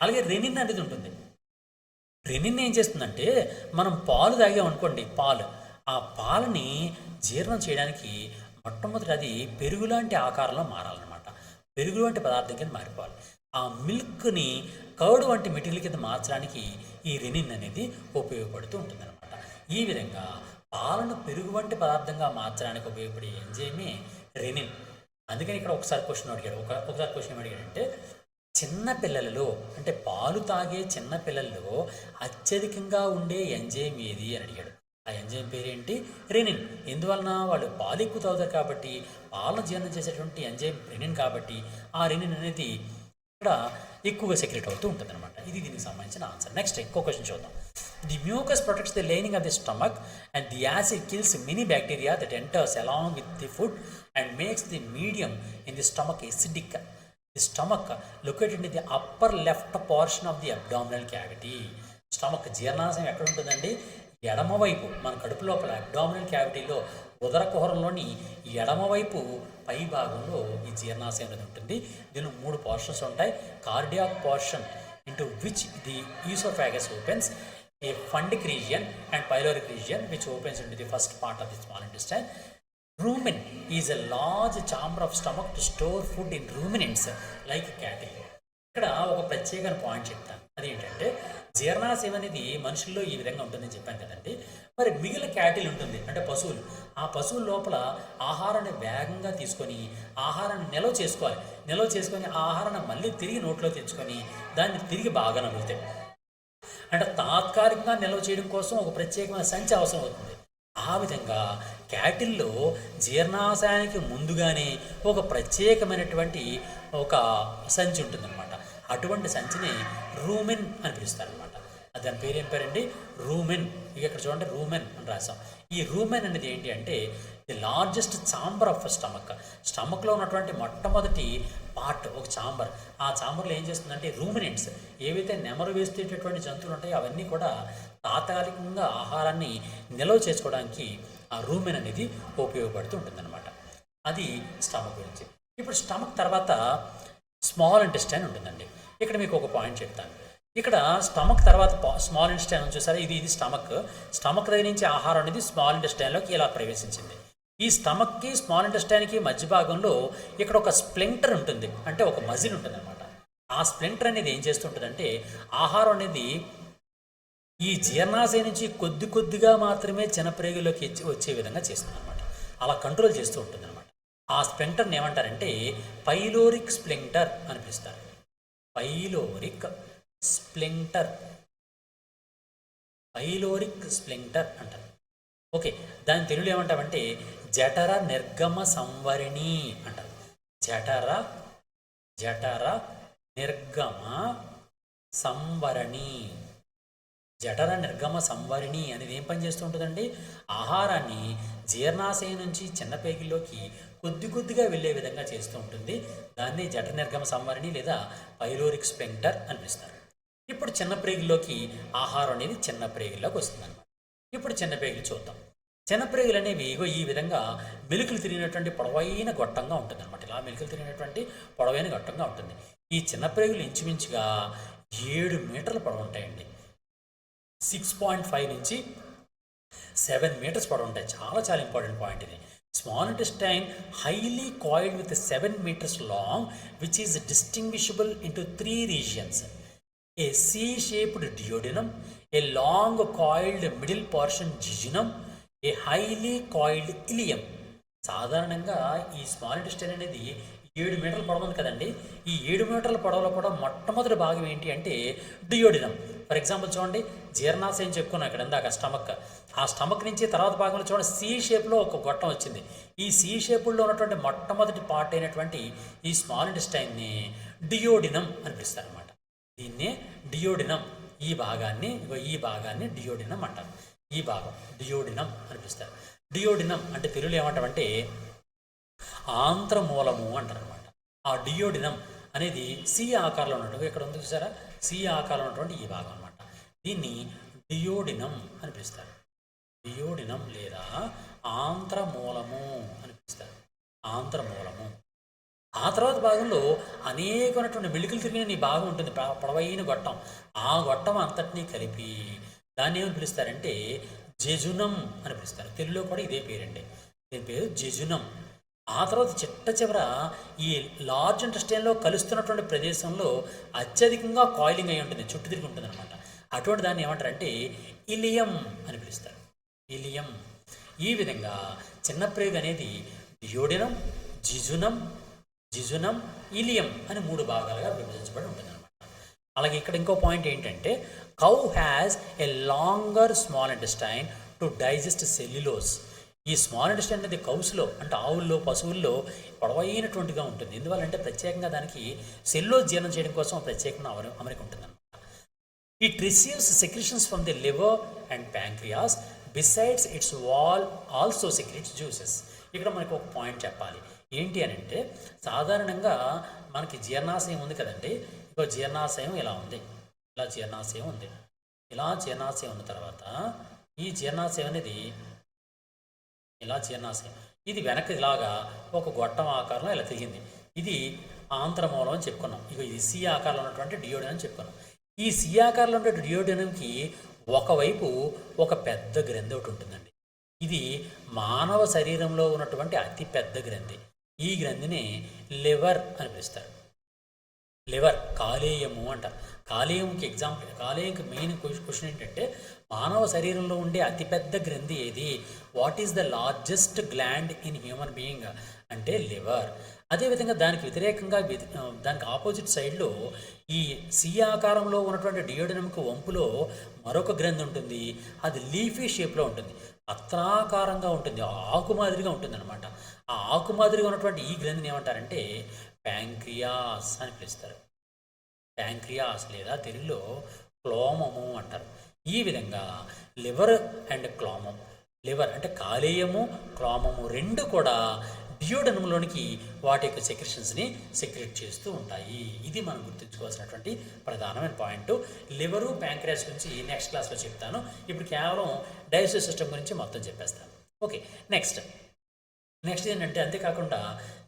అలాగే రెనిన్ అనేది ఉంటుంది. రెనిన్ ఏం చేస్తుందంటే మనం పాలు తాగామనుకోండి, ఆ పాలని జీర్ణం చేయడానికి మొట్టమొదటి అది పెరుగు లాంటి ఆకారంలో మారాలన్నమాట. పెరుగు వంటి పదార్థం కింద మారిపోవాలి. ఆ మిల్క్ని కర్డ్ వంటి మెటీరియల్ కింద మార్చడానికి ఈ రెనిన్ అనేది ఉపయోగపడుతూ ఉంటుందన్నమాట. ఈ విధంగా పాలను పెరుగు వంటి పదార్థంగా మార్చడానికి ఉపయోగపడే ఎంజైమే రెనిన్. అందుకని ఇక్కడ ఒకసారి క్వశ్చన్ ఏమడిగాడంటే చిన్న పిల్లలలో అంటే పాలు తాగే చిన్న పిల్లల్లో అత్యధికంగా ఉండే ఎంజైమ్ ఏది అని అడిగాడు. ఆ ఎంజైమ్ పేరేంటి? రెనిన్. ఎందువలన వాళ్ళు పాలు ఎక్కువ తాగుతారు కాబట్టి పాలను జీర్ణం చేసేటువంటి ఎంజైమ్ రెనిన్ కాబట్టి ఆ రెనిన్ అనేది ఇక్కడ ఎక్కువగా సెక్రెట్ అవుతూ ఉంటుంది అనమాట. ఇది దీనికి సంబంధించిన ఆన్సర్. నెక్స్ట్ ఇంకో క్వశ్చన్ చూద్దాం. The mucus protects the lining of the stomach and the acid kills many bacteria that enters along with the food and makes the medium in the stomach acidic. The stomach located in the upper left portion of the abdominal cavity. Stomach జీర్ణాశయం ఎక్కడ ఉంటుందండి? ఎడమవైపు మన కడుపు లోపల abdominal క్యావిటీలో ఉదర కుహరంలోని ఎడమవైపు పై భాగంలో ఈ జీర్ణాశయం అనేది ఉంటుంది. దీనిలో 3 పోర్షన్స్ ఉంటాయి. Cardiac portion into which the oesophagus opens, a fundic region and pyloric region which opens into the first part of the small intestine. Rumen is a large chamber of stomach to store food in ruminants like cattle. ఇక్కడ ఒక ప్రత్యేకమైన point చెప్తాను. అదేంటంటే జీర్ణాశయం అనేది మనుషుల్లో ఈ విధంగా ఉంటుందని చెప్పాను కదండి. మరి మిగిలిన క్యాటిల్ ఉంటుంది, అంటే పశువులు. ఆ పశువుల లోపల ఆహారాన్ని వేగంగా తీసుకొని ఆహారాన్ని నిల్వ చేసుకోవాలి. నిల్వ చేసుకొని ఆ ఆహారాన్ని మళ్ళీ తిరిగి నోట్లో తెచ్చుకొని దాన్ని తిరిగి బాగా నములుతాయి. అంటే తాత్కాలికంగా నిల్వ చేయడం కోసం ఒక ప్రత్యేకమైన సంచి అవసరం అవుతుంది. ఆ విధంగా క్యాటిల్లో జీర్ణాశయానికి ముందుగానే ఒక ప్రత్యేకమైనటువంటి ఒక సంచి ఉంటుందన్నమాట. అటువంటి సంచిని రూమెన్ అని పిలుస్తారనమాట. దాని పేరు ఏం పేరండి? రూమెన్. ఇక ఇక్కడ చూడండి, రూమెన్ అని రాసాం. ఈ రూమెన్ అనేది ఏంటి అంటే the largest chamber of stomach. స్టమక్లో ఉన్నటువంటి మొట్టమొదటి పార్ట్ ఒక ఛాంబర్. ఆ ఛాంబర్లో ఏం చేస్తుందంటే రూమినెంట్స్, ఏవైతే నెమరు వేసేటటువంటి జంతువులు ఉంటాయో అవన్నీ కూడా తాత్కాలికంగా ఆహారాన్ని నిల్వ చేసుకోవడానికి ఆ రూమెన్ అనేది ఉపయోగపడుతూ ఉంటుందన్నమాట. అది స్టమక్ గురించి. ఇప్పుడు స్టమక్ తర్వాత స్మాల్ ఇంటెస్టైన్ ఉంటుందండి. ఇక్కడ మీకు ఒక పాయింట్ చెప్తాను. ఇక్కడ స్టమక్ తర్వాత స్మాల్ ఇంటెస్టైన్ చూసారా, ఇది స్టమక్. స్టమక్ దగ్గర నుంచి ఆహారం అనేది స్మాల్ ఇంటెస్టైన్లోకి ఇలా ప్రవేశించింది. ఈ స్టమక్కి స్మాల్ ఇంటెస్టైన్కి మధ్య భాగంలో ఇక్కడ ఒక స్ప్లింటర్ ఉంటుంది, అంటే ఒక మజిల్ ఉంటుంది అనమాట. ఆ స్ప్లింటర్ అనేది ఏం చేస్తుంటుందంటే ఆహారం అనేది ఈ జీర్ణాశయం నుంచి కొద్ది కొద్దిగా మాత్రమే చిన్నప్రేగులోకి వచ్చే విధంగా చేస్తుంది అనమాట. అలా కంట్రోల్ చేస్తూ ఉంటుంది అనమాట. ఆ స్ప్లింటర్ని ఏమంటారంటే పైలోరిక్ స్ప్లింటర్ అని పిలుస్తారు. పైలోరిక్ స్ప్లింటర్, పైలోరిక్ స్ప్లింటర్ అంటారు. ఓకే, దాని తెలుగులో ఏమంటామంటే జఠర నిర్గమ సంవరిణి అంటారు. జఠర నిర్గమ సంవరణి. జఠర నిర్గమ సంవరిణి అనేది ఏం పని చేస్తూ ఉంటుందండి? ఆహారాన్ని జీర్ణాశయం నుంచి చిన్న పేగుల్లోకి కొద్ది కొద్దిగా వెళ్ళే విధంగా చేస్తూ ఉంటుంది. దాన్ని జఠర నిర్గమ సంవరిణి లేదా పైలోరిక్ స్ప్లింటర్ అని పిలుస్తారు. ఇప్పుడు చిన్న ప్రేగుల్లోకి ఆహారం అనేది చిన్న ప్రేగుల్లోకి వస్తుంది అనమాట. ఇప్పుడు చిన్న ప్రేగులు చూద్దాం. చిన్న ప్రేగులు అనేవి ఈ విధంగా మెలికలు తిరిగినటువంటి పొడవైన గొట్టంగా ఉంటుంది అనమాట. ఇలా మెలికలు తిరిగినటువంటి పొడవైన గొట్టంగా ఉంటుంది. ఈ చిన్న ప్రేగులు ఇంచుమించుగా 7 మీటర్ల పొడవు ఉంటాయండి. 6.5 నుంచి 7 మీటర్స్ పొడవు ఉంటాయి. చాలా చాలా ఇంపార్టెంట్ పాయింట్ ఇది. Small intestine highly coiled with 7 meters long, which is distinguishable into 3 regions. A C-shaped duodenum, a long coiled middle portion jejunum, a highly coiled ileum. సాధారణంగా ఈ స్మాల్ ఇంటెస్టైన్ అనేది 7 మీటర్ల పొడవు ఉంది కదండి. ఈ 7 మీటర్ల పొడవులో కూడా మొట్టమొదటి భాగం ఏంటి అంటే డియోడినం. ఫర్ ఎగ్జాంపుల్ చూడండి, జీర్ణాశయం చెప్పుకున్నాం ఇక్కడ ఇందాక స్టమక్. ఆ స్టమక్ నుంచి తర్వాత భాగంలో చూడండి సి షేప్లో ఒక గొట్టం వచ్చింది. ఈ సి షేపుల్లో ఉన్నటువంటి మొట్టమొదటి పార్ట్ అయినటువంటి ఈ స్మాల్ ఇంటెస్టైన్ని డియోడినం అని పిలుస్తారు అనమాట. దీన్నే డియోడినం. ఈ భాగాన్ని డియోడినం అంటారు. ఈ భాగం డియోడినం అని పిలుస్తారు. డియోడినం అంటే తెలుగులో ఏమంటామంటే ఆంత్రమూలము అంటారు అనమాట. ఆ డియోడినం అనేది సి ఆకారంలో ఉన్నట్టు ఇక్కడ ఉంది చూసారా, సి ఆకారంలో ఉన్నటువంటి ఈ భాగం అనమాట. దీన్ని డియోడినం అని పిలుస్తారు. డియోడినం లేదా ఆంత్రమూలము అని పిలుస్తారు. ఆంత్రమూలము. ఆ తర్వాత భాగంలో అనేకమైనటువంటి మెలికలు తిరిగిన ఈ భాగం ఉంటుంది, పొడవైన గొట్టం. ఆ గొట్టం అంతటినీ కలిపి దాన్ని ఏమని పిలుస్తారంటే జెజునం అని పిలుస్తారు. తెలుగులో కూడా ఇదే పేరండి. దీని పేరు జెజునం. ఆ తర్వాత చివర ఈ లార్జ్ ఇంటెస్టైన్లో కలుస్తున్నటువంటి ప్రదేశంలో అత్యధికంగా కాయిలింగ్ అయి ఉంటుంది, చుట్టూ తిరిగి ఉంటుంది అనమాట. అటువంటి దాన్ని ఏమంటారంటే ఇలియం అని పిలుస్తారు. ఇలియం. ఈ విధంగా చిన్న ప్రేగు అనేది డియోడినం, జిజునం, ఇలియం అని 3 భాగాలుగా విభజించబడి ఉంటుంది అనమాట. అలాగే ఇక్కడ ఇంకో పాయింట్ ఏంటంటే cow has a longer small intestine to digest cellulose. ఈ స్మాల్ ఇంటెస్టైన్ అనేది కౌస్లో అంటే ఆవుల్లో, పశువుల్లో పొడవైనటువంటిగా ఉంటుంది. ఎందువల్లంటే ప్రత్యేకంగా దానికి సెల్యులోజ్ జీర్ణం చేయడం కోసం ప్రత్యేకంగా అమరిక ఉంటుంది అనమాట. It receives secretions from the liver and pancreas. Besides its wall also secretes juices. ఇక్కడ మనకు ఒక పాయింట్ చెప్పాలి. ఏంటి అని అంటే సాధారణంగా మనకి జీర్ణాశయం ఉంది కదండి. ఇంకో జీర్ణాశయం ఇలా ఉంది, ఇలా జీర్ణాశయం ఉంది. ఇలా జీర్ణాశయం ఉన్న తర్వాత ఈ జీర్ణాశయం అనేది ఇలా జీర్ణాశయం ఇది వెనక్కి ఇలాగా ఒక గొట్టం ఆకారంలో ఇలా తిరిగింది. ఇది ఆంత్రమూలం అని చెప్పుకున్నాం. ఇక ఇది సి ఆకారంలో ఉన్నటువంటి డియోడినం అని చెప్పుకున్నాం. ఈ సి ఆకారంలో ఉన్నటువంటి డియోడినంకి ఒకవైపు ఒక పెద్ద గ్రంథి ఒకటి ఉంటుందండి. ఇది మానవ శరీరంలో ఉన్నటువంటి అతి పెద్ద గ్రంథి. ఈ గ్రంథిని లివర్ అని పిలుస్తారు. లివర్, కాలేయము అంటారు. కాలేయంకి ఎగ్జాంపుల్, కాలేయంకి మెయిన్ క్వశ్చన్ ఏంటంటే మానవ శరీరంలో ఉండే అతిపెద్ద గ్రంథి ఏది, what is the largest gland in human being అంటే లివర్. అదేవిధంగా దానికి వ్యతిరేకంగా దానికి ఆపోజిట్ సైడ్లో ఈ సి ఆకారంలో ఉన్నటువంటి డియోడనమ్కి వంపులో మరొక గ్రంథి ఉంటుంది. అది లీఫీ షేప్లో ఉంటుంది, పత్రాకారంగా ఉంటుంది, ఆకు మాదిరిగా ఉంటుంది అనమాట. ఆ ఆకు మాదిరిగా ఉన్నటువంటి ఈ గ్రంథిని ఏమంటారంటే ప్యాంక్రియాస్ అని పిలుస్తారు. ప్యాంక్రియాస్ లేదా తెలుగులో క్లోమము అంటారు. ఈ విధంగా లివర్ అండ్ క్లోమం, లివర్ అంటే కాలేయము, క్లోమము రెండు కూడా డియోడనంలోనికి వాటి యొక్క సెక్రెషన్స్ని సెక్రెట్ చేస్తూ ఉంటాయి. ఇది మనం గుర్తుంచుకోవాల్సినటువంటి ప్రధానమైన పాయింట్. లివరు, ప్యాంక్రియాస్ గురించి నెక్స్ట్ క్లాస్లో చెప్తాను. ఇప్పుడు కేవలం డైజెస్టివ్ సిస్టమ్ గురించి మొత్తం చెప్పేస్తాను. ఓకే, నెక్స్ట్ ఏంటంటే అంతేకాకుండా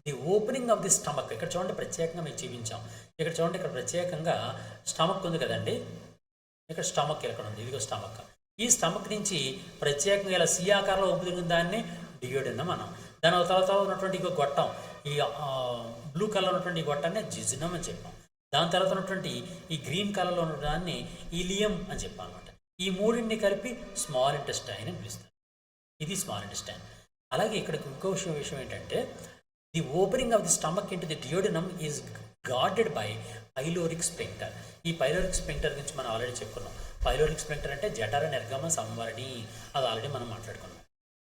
the opening of the stomach. ఇక్కడ చూడండి ప్రత్యేకంగా మేము చూపించాం. ఇక్కడ చూడండి, ఇక్కడ ప్రత్యేకంగా స్టమక్ ఉంది కదండి, ఇక్కడ స్టమక్ ఇక్కడ ఉంది, ఇదిగో స్టమక్. ఈ స్టమక్ నుంచి ప్రత్యేకంగా ఇలా సి ఆకారంలో ఓపెనింగ్ దాన్ని డియోడనం మనం. దాని తర్వాత ఉన్నటువంటి ఇంకో గొట్టం, ఈ బ్లూ కలర్ ఉన్నటువంటి ఈ గొట్టాన్ని జిజునం అని చెప్పాం. దాని తర్వాత ఉన్నటువంటి ఈ గ్రీన్ కలర్లో ఉన్న దాన్ని ఇలియం అని చెప్పాం అనమాట. ఈ మూడింటిని కలిపి స్మాల్ ఇంటెస్టైన్ అని పిలుస్తారు. ఇది స్మాల్ ఇంటెస్టైన్. అలాగే ఇక్కడ ఇంకో విషయం ఏంటంటే the opening of the stomach into the duodenum is guarded by pyloric sphincter. ఈ పైలోరిక్ స్ప్లింక్టర్ గురించి మనం ఆల్రెడీ చెప్పుకున్నాం. పైలోరిక్ స్ప్లింక్టర్ అంటే జఠర నిర్గమ సంవరణి, అది ఆల్రెడీ మనం మాట్లాడుకున్నాం.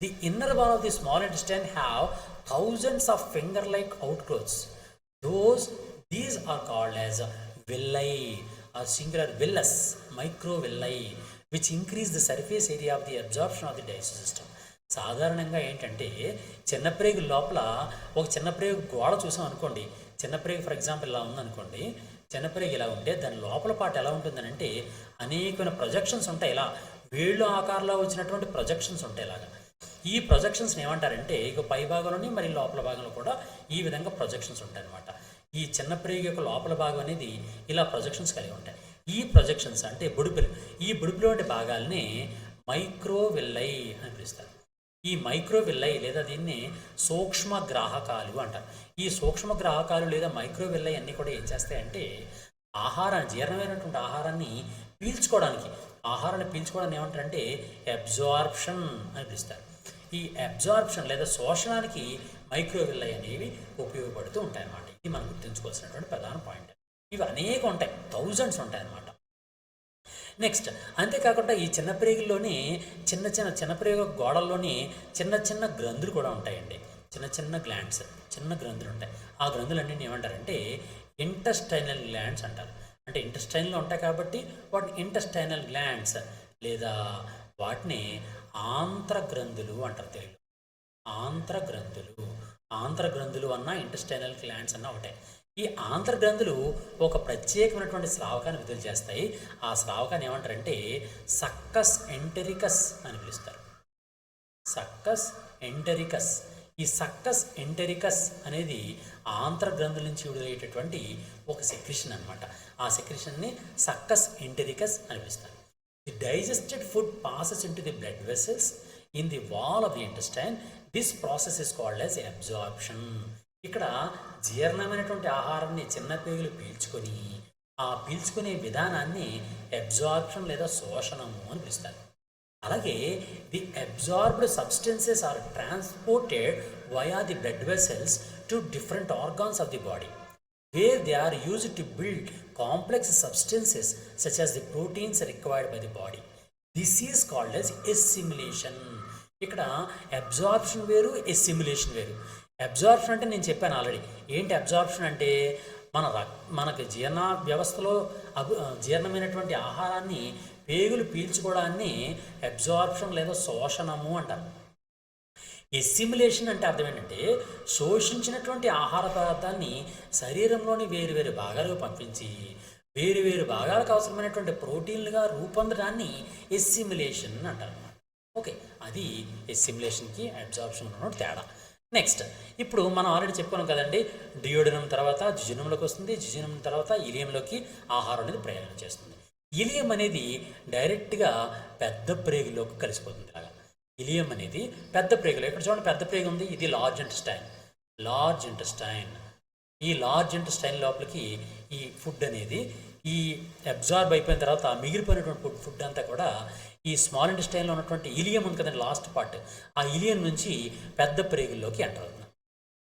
The inner wall of the small intestine have thousands of finger like outgrowths. These are called as villi or singular villus, micro villi, which increase the surface area of the absorption of the digestive system. సాధారణంగా ఏంటంటే చిన్న ప్రేగు లోపల ఒక చిన్న ప్రేగు గోడ చూసాం అనుకోండి, చిన్న ప్రేగు ఫర్ ఎగ్జాంపుల్ ఇలా ఉందనుకోండి, చిన్న ప్రేగు ఇలా ఉంటే దాని లోపల పాటు ఎలా ఉంటుందనంటే అనేకమైన ప్రొజెక్షన్స్ ఉంటాయి. ఇలా వేళ్ళు ఆకారంలో వచ్చినటువంటి ప్రొజెక్షన్స్ ఉంటాయి. ఇలాగా ఈ ప్రొజెక్షన్స్ని ఏమంటారంటే ఇక పై భాగంలోని మరి లోపల భాగంలో కూడా ఈ విధంగా ప్రొజెక్షన్స్ ఉంటాయి అనమాట. ఈ చిన్న ప్రేగు యొక్క లోపల భాగం అనేది ఇలా ప్రొజెక్షన్స్ కలిగి ఉంటాయి. ఈ ప్రొజెక్షన్స్ అంటే బుడిపెలు, ఈ బుడిపెలు వంటి భాగాల్ని మైక్రోవిల్లై అని పిలుస్తారు. ఈ మైక్రోవిల్లై లేదా దీన్ని సూక్ష్మ గ్రాహకాలు అంటారు. ఈ సూక్ష్మ గ్రాహకాలు లేదా మైక్రోవిల్లై అన్నీ కూడా ఏం చేస్తాయంటే ఆహారాన్ని, జీర్ణమైనటువంటి ఆహారాన్ని పీల్చుకోవడాన్ని ఏమంటారంటే అబ్జార్ప్షన్ అని పిలుస్తారు. ఈ అబ్జార్ప్షన్ లేదా శోషణానికి మైక్రోవిల్లై అనేవి ఉపయోగపడుతూ ఉంటాయి అన్నమాట. ఇది మనం గుర్తుంచుకోవాల్సినటువంటి ప్రధాన పాయింట్. ఇవి అనేక ఉంటాయి, థౌజండ్స్ ఉంటాయి అన్నమాట. నెక్స్ట్ అంతేకాకుండా ఈ చిన్న ప్రేగుల్లోని చిన్న ప్రేగు గోడల్లోని చిన్న గ్రంథులు కూడా ఉంటాయండి. చిన్న గ్లాండ్స్, చిన్న గ్రంథులు ఉంటాయి. ఆ గ్రంథులన్నింటినీ ఏమంటారంటే ఇంటెస్టైనల్ గ్లాండ్స్ అంటారు. అంటే ఇంటెస్టైన్లో ఉంటాయి కాబట్టి వాటిని ఇంటెస్టైనల్ గ్లాండ్స్ లేదా వాటిని ఆంత్రగ్రంథులు అంటారు తెలుగులో. ఆంత్రగ్రంథులు అన్న ఇంటెస్టైనల్ గ్లాండ్స్ అన్న ఒకటే. ఈ ఆంత్రగ్రంథులు ఒక ప్రత్యేకమైనటువంటి స్రావకాన్ని విడుదల చేస్తాయి. ఆ స్రావకాన్ని ఏమంటారంటే సక్కస్ ఎంటెరికస్ అని పిలుస్తారు. సక్కస్ ఎంటెరికస్. ఈ సక్కస్ ఎంటెరికస్ అనేది ఆంత్రగ్రంథుల నుంచి విడుదలయ్యేటటువంటి ఒక సెక్రెషన్ అనమాట. ఆ సెక్రెషన్ని సక్కస్ ఎంటెరికస్ అని పిలుస్తారు. The digested food passes into the blood vessels in the wall of the intestine. This process is called as absorption. ఇక్కడ జీర్ణమైనటువంటి ఆహారాన్ని చిన్న పేగులు పీల్చుకొని ఆ పీల్చుకునే విధానాన్ని అబ్జార్ప్షన్ లేదా శోషణము అని పిలుస్తారు. అలాగే the absorbed substances are transported via the blood vessels to different organs of the body where they are used to build complex substances such as the proteins required by the body. This is called as assimilation. ఇక్కడ absorption వేరు, ఎస్సిమ్యులేషన్ వేరు. Absorption అంటే నేను చెప్పాను already. ఏంటి absorption అంటే మనకు జీర్ణ వ్యవస్థలో జీర్ణమైనటువంటి ఆహారాన్ని పేగులు పీల్చుకోవడాన్ని అబ్జార్ప్షన్ లేదా శోషణము అంటారు. ఎస్సిమ్యులేషన్ అంటే అర్థం ఏంటంటే శోషించినటువంటి ఆహార పదార్థాన్ని శరీరంలోని వేరు భాగాలకు పంపించి వేరు భాగాలకు అవసరమైనటువంటి ప్రోటీన్లుగా రూపొందడాన్ని ఎస్సిమ్యులేషన్ అంటారు. ఓకే, అది ఎస్సిమ్యులేషన్కి అబ్జార్ప్షన్ ఉన్నటువంటి తేడా. నెక్స్ట్ ఇప్పుడు మనం ఆల్రెడీ చెప్పుకున్నాం కదండి, డియోడనం తర్వాత జిజునంలోకి వస్తుంది, జిజునం తర్వాత ఇలియంలోకి ఆహారం అనేది ప్రయాణం చేస్తుంది. ఇలియం అనేది డైరెక్ట్గా పెద్ద ప్రేగులోకి కలిసిపోతుంది. ఇలియం అనేది పెద్ద ప్రేగులు. ఇక్కడ చూడండి పెద్ద ప్రేగు ఉంది, ఇది లార్జ్ ఇంటెస్టైన్. లార్జ్ ఇంటెస్టైన్, ఈ లార్జ్ ఇంటెస్టైన్ లోపలికి ఈ ఫుడ్ అనేది ఈ అబ్జార్బ్ అయిపోయిన తర్వాత మిగిలిపోయినటువంటి ఫుడ్ అంతా కూడా ఈ స్మాల్ ఇంటెస్టైన్లో ఉన్నటువంటి ఇలియం ఉంది కదండి, లాస్ట్ పార్ట్, ఆ ఇలియం నుంచి పెద్ద ప్రేగుల్లోకి ఎంటర్ అవుతుంది.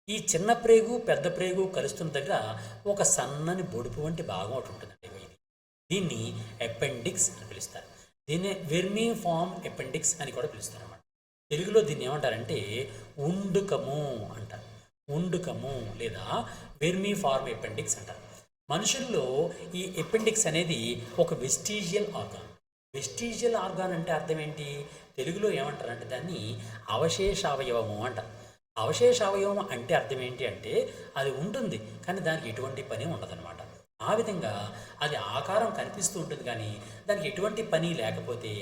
ఈ చిన్న ప్రేగు పెద్ద ప్రేగు కలుస్తున్న దగ్గర ఒక సన్నని బొడుపు వంటి భాగం ఒకటి ఉంటుందండి. దీన్ని అపెండిక్స్ అని పిలుస్తారు. దీన్ని వెర్మీ ఫామ్ అపెండిక్స్ అని కూడా పిలుస్తారు అన్నమాట. తెలుగులో దీన్ని ఏమంటారంటే ఉండుకము అంటారు. ఉండుకము లేదా వెర్మీ ఫార్మ్ అపెండిక్స్ అంటారు. మనుషుల్లో ఈ అపెండిక్స్ అనేది ఒక వెస్టీజియల్ ఆర్గాన్. వెస్టీజియల్ ఆర్గాన్ అంటే అర్థం ఏంటి? తెలుగులో ఏమంటారంటే దాన్ని అవశేషావయవము అంటారు. అవశేషావయవం అంటే అర్థం ఏంటి అంటే అది ఉంటుంది కానీ దానికి ఎటువంటి పని ఉండదన్నమాట. ఆ విధంగా అది ఆకారం కనిపిస్తూ ఉంటుంది కానీ దానికి ఎటువంటి పని లేకపోతే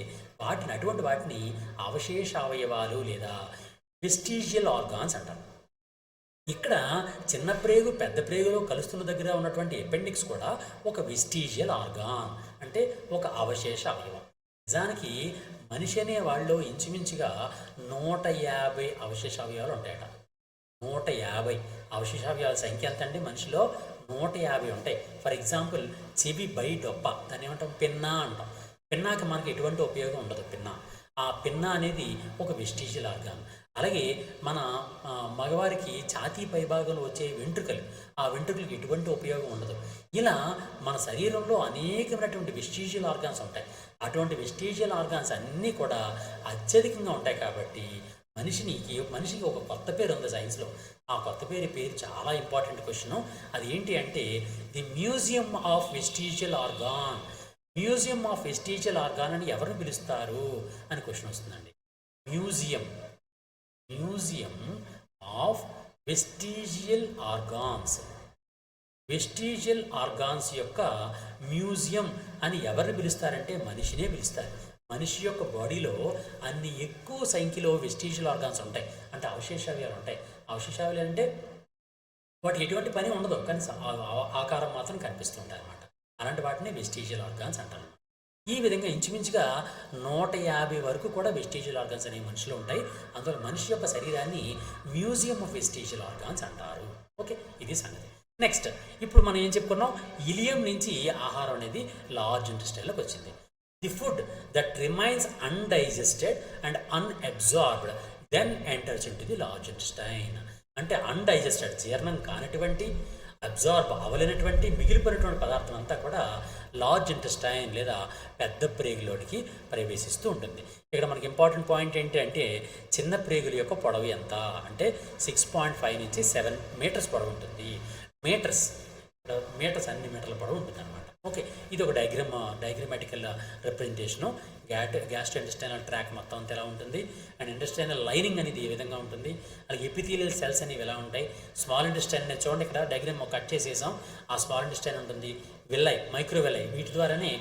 అటువంటి వాటిని అవశేషావయవాలు లేదా వెస్టీజియల్ ఆర్గాన్స్ అంటారు. ఇక్కడ చిన్న ప్రేగు పెద్ద ప్రేగులో కలుస్తున్న దగ్గర ఉన్నటువంటి అపెండిక్స్ కూడా ఒక వెస్టీజియల్ ఆర్గాన్, అంటే ఒక అవశేష అవయవం. నిజానికి మనిషి అనే వాళ్ళలో ఇంచుమించుగా 150 అవశేష అవయవాలు ఉంటాయట. 150 అవశేషావయవాల సంఖ్య ఎంత అండి? మనిషిలో 150 ఉంటాయి. ఫర్ ఎగ్జాంపుల్ చెవి బై డొప్ప, దాన్ని ఏమంటాం? పిన్నా అంటాం. పిన్నాకి మనకి ఎటువంటి ఉపయోగం ఉండదు. ఆ పిన్నా అనేది ఒక వెస్టీజియల్ ఆర్గాన్. అలాగే మన మగవారికి ఛాతీ పైభాగంలో వచ్చే వెంట్రుకలు, ఆ వెంట్రుకలకు ఎటువంటి ఉపయోగం ఉండదు. ఇలా మన శరీరంలో అనేకమైనటువంటి వెస్టీజియల్ ఆర్గాన్స్ ఉంటాయి. అటువంటి వెస్టీజియల్ ఆర్గాన్స్ అన్నీ కూడా అత్యధికంగా ఉంటాయి కాబట్టి మనిషికి ఒక కొత్త పేరు ఉంది సైన్స్లో. ఆ కొత్త పేరు చాలా ఇంపార్టెంట్ క్వశ్చన్. అది ఏంటి అంటే the museum of vestigial organ. Museum of vestigial organ అని ఎవరిని పిలుస్తారు అని క్వశ్చన్ వస్తుందండి. Museum of vestigial organs. Vestigial organs యొక్క మ్యూజియం అని ఎవరిని పిలుస్తారంటే మనిషినే పిలుస్తారు. మనిషి యొక్క బాడీలో అన్ని ఎక్కువ సంఖ్యలో వెస్టీజియల్ ఆర్గాన్స్ ఉంటాయి, అంటే అవశేషావయాలు ఉంటాయి. అవశేషావయాలు అంటే వాటికి ఎటువంటి పని ఉండదు కానీ ఆకారం మాత్రం కనిపిస్తూ ఉంటాయి అన్నమాట. అలాంటి వాటిని వెస్టీజియల్ ఆర్గాన్స్ అంటారు. ఈ విధంగా ఇంచుమించుగా 150 వరకు కూడా వెస్టీజియల్ ఆర్గాన్స్ అనేవి మనిషిలో ఉంటాయి. అందువల్ల మనిషి యొక్క శరీరాన్ని మ్యూజియం ఆఫ్ వెస్టీజియల్ ఆర్గాన్స్ అంటారు. ఓకే, ఇది సంగతి. నెక్స్ట్, ఇప్పుడు మనం ఏం చెప్పుకున్నాం? ఇలియం నుంచి ఆహారం అనేది లార్జ్ ఇంటెస్టైన్లోకి వచ్చింది. The food that remains undigested and unabsorbed then enters into the large intestine. అంటే అన్డైజెస్టెడ్, జీర్ణం కానటువంటి, అబ్జార్బ్ అవ్వలేనటువంటి మిగిలిపోయినటువంటి పదార్థం అంతా కూడా లార్జ్ ఇంటెస్టైన్ లేదా పెద్ద ప్రేగులోనికి ప్రవేశిస్తూ ఉంటుంది. ఇక్కడ మనకి ఇంపార్టెంట్ పాయింట్ ఏంటి అంటే చిన్న ప్రేగుల యొక్క పొడవు ఎంత అంటే 6.5 నుంచి 7 మీటర్స్ పొడవు ఉంటుంది. మీటర్స్ అన్ని మీటర్ల పొడవు ఉంటుంది అనమాట. ఓకే, ఇది ఒక డయాగ్రమాటికల్ రిప్రజెంటేషను. గ్యాస్ట్రో ఇంటెస్టైనల్ ట్రాక్ మొత్తం అంతా ఎలా ఉంటుంది, అండ్ ఇంటెస్టైనల్ లైనింగ్ అనేది ఏ విధంగా ఉంటుంది, అలాగే ఎపిథీలియల్ సెల్స్ అనేవి ఎలా ఉంటాయి. స్మాల్ ఇంటెస్టైన్ అనేది చూడండి, ఇక్కడ డయాగ్రామ్ కట్ చేసేసాం. ఆ స్మాల్ ఇంటెస్టైన్ ఉంటుంది, విల్లై, మైక్రోవిల్లై, వీటి ద్వారానే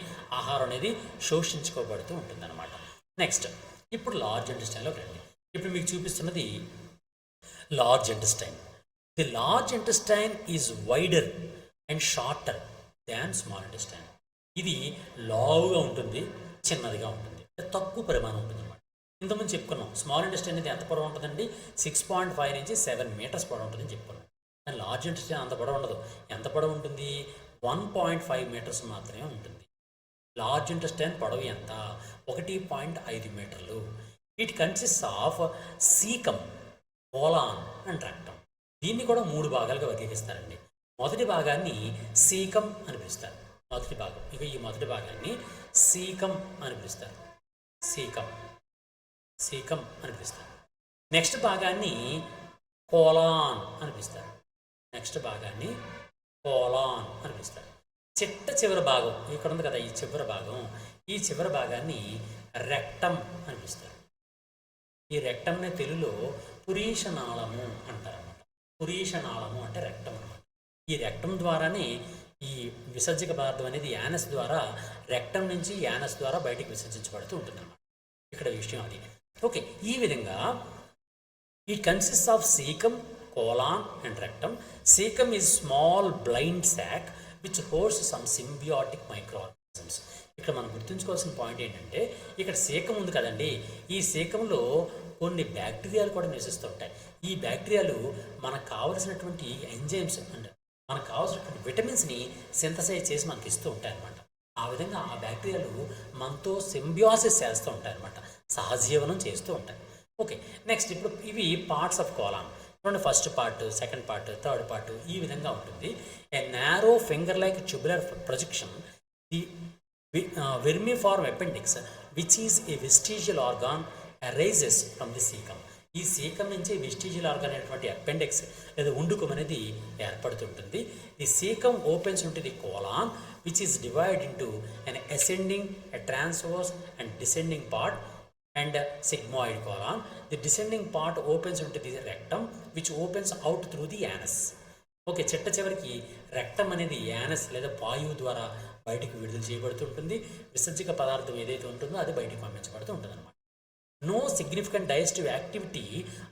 ఆహారం అనేది శోషించుకోబడుతూ ఉంటుంది అనమాట. నెక్స్ట్, ఇప్పుడు లార్జ్ ఇంటెస్టైన్లోకి రండి. ఇప్పుడు మీకు చూపిస్తున్నది large intestine. The large intestine is wider and shorter than small intestine. ఇది లావుగా ఉంటుంది, చిన్నదిగా ఉంటుంది, తక్కువ పరిమాణం ఉంటుంది అనమాట. ఇంతకుముందు చెప్పుకున్నాం స్మాల్ ఇంటెస్టైన్ అనేది ఎంత పొడవు ఉంటుందండి? 6.5 నుంచి 7 మీటర్స్ పొడవు ఉంటుందని చెప్పుకున్నాం. కానీ లార్జ్ ఇంటెస్టైన్ అంత పొడవు ఉండదు. ఎంత పొడవు ఉంటుంది? 1.5 మీటర్స్ మాత్రమే ఉంటుంది. లార్జ్ ఇంటెస్టైన్ పొడవు ఎంత? 1.5 మీటర్లు. It consist of caecum, colon and rectum. దీన్ని కూడా 3 భాగాలుగా వర్గీకరిస్తారండి. మొదటి భాగాన్ని సీకం అని పిలుస్తారు. మొదటి భాగం, ఇక ఈ మొదటి భాగాన్ని సీకం అని పిలుస్తారు. సీకం అని పిలుస్తారు. నెక్స్ట్ భాగాన్ని కోలాన్ అని పిలుస్తారు. చివరి భాగం ఇక్కడ ఉంది కదా, ఈ చివరి భాగాన్ని రెక్టమ్ అని పిలుస్తారు. ఈ రెక్టమ్ని తెలుగులో పురీషనాళము అంటారు అన్నమాట. పురీషనాళము అంటే రెక్టమ్ అన్నమాట. ఈ రెక్టమ్ ద్వారానే ఈ విసర్జక పదార్థం అనేది యానస్ ద్వారా, రెక్టమ్ నుంచి యానస్ ద్వారా బయటికి విసర్జించబడుతూ ఉంటుంది అన్నమాట. ఇక్కడ విషయం అది. ఓకే, ఈ విధంగా it consist of caecum, colon and rectum. Caecum is small blind sac which holds some symbiotic microorganisms. ఇక్కడ మనం గుర్తుంచుకోవాల్సిన పాయింట్ ఏంటంటే ఇక్కడ శీకం ఉంది కదండి, ఈ శీకంలో కొన్ని బ్యాక్టీరియాలు కూడా నివసిస్తూ ఉంటాయి. ఈ బ్యాక్టీరియాలు మనకు కావలసినటువంటి ఎంజైమ్స్ అంటే మనకు కావాల్సినటువంటి విటమిన్స్ని సింథసైజ్ చేసి మనకి ఇస్తూ ఉంటాయి అన్నమాట. ఆ విధంగా ఆ బ్యాక్టీరియాలు మనతో సింబియాసిస్ చేస్తూ ఉంటాయి అన్నమాట, సహజీవనం చేస్తూ ఉంటాయి. ఓకే, నెక్స్ట్ ఇప్పుడు ఇవి పార్ట్స్ ఆఫ్ కోలాన్. చూడండి, first part, second part, third part ఈ విధంగా ఉంటుంది. A narrow finger like tubular projection the vermiform appendix, which is a vestigial organ, arises from the cecum. ఈ సీకం నుంచి వెస్టిజియల్ ఆర్గాన్ అనేటువంటి appendix లేదా ఉండుకం అనేది ఏర్పడుతుంటుంది. ఈ సీకం opens into the colon, which is divided into an ascending, a transverse and descending part and a sigmoid colon. The descending part opens into the rectum, which opens out through the anus. Okay, చిట్ట చివరికి rectum అనేది anus లేదా వాయువు ద్వారా బయటికి విడుదల చేయబడుతుంటుంది. విసర్జక పదార్థం ఏదైతే ఉంటుందో అది బయటికి పంపించబడుతూ ఉంటుంది అనమాట. No significant digestive activity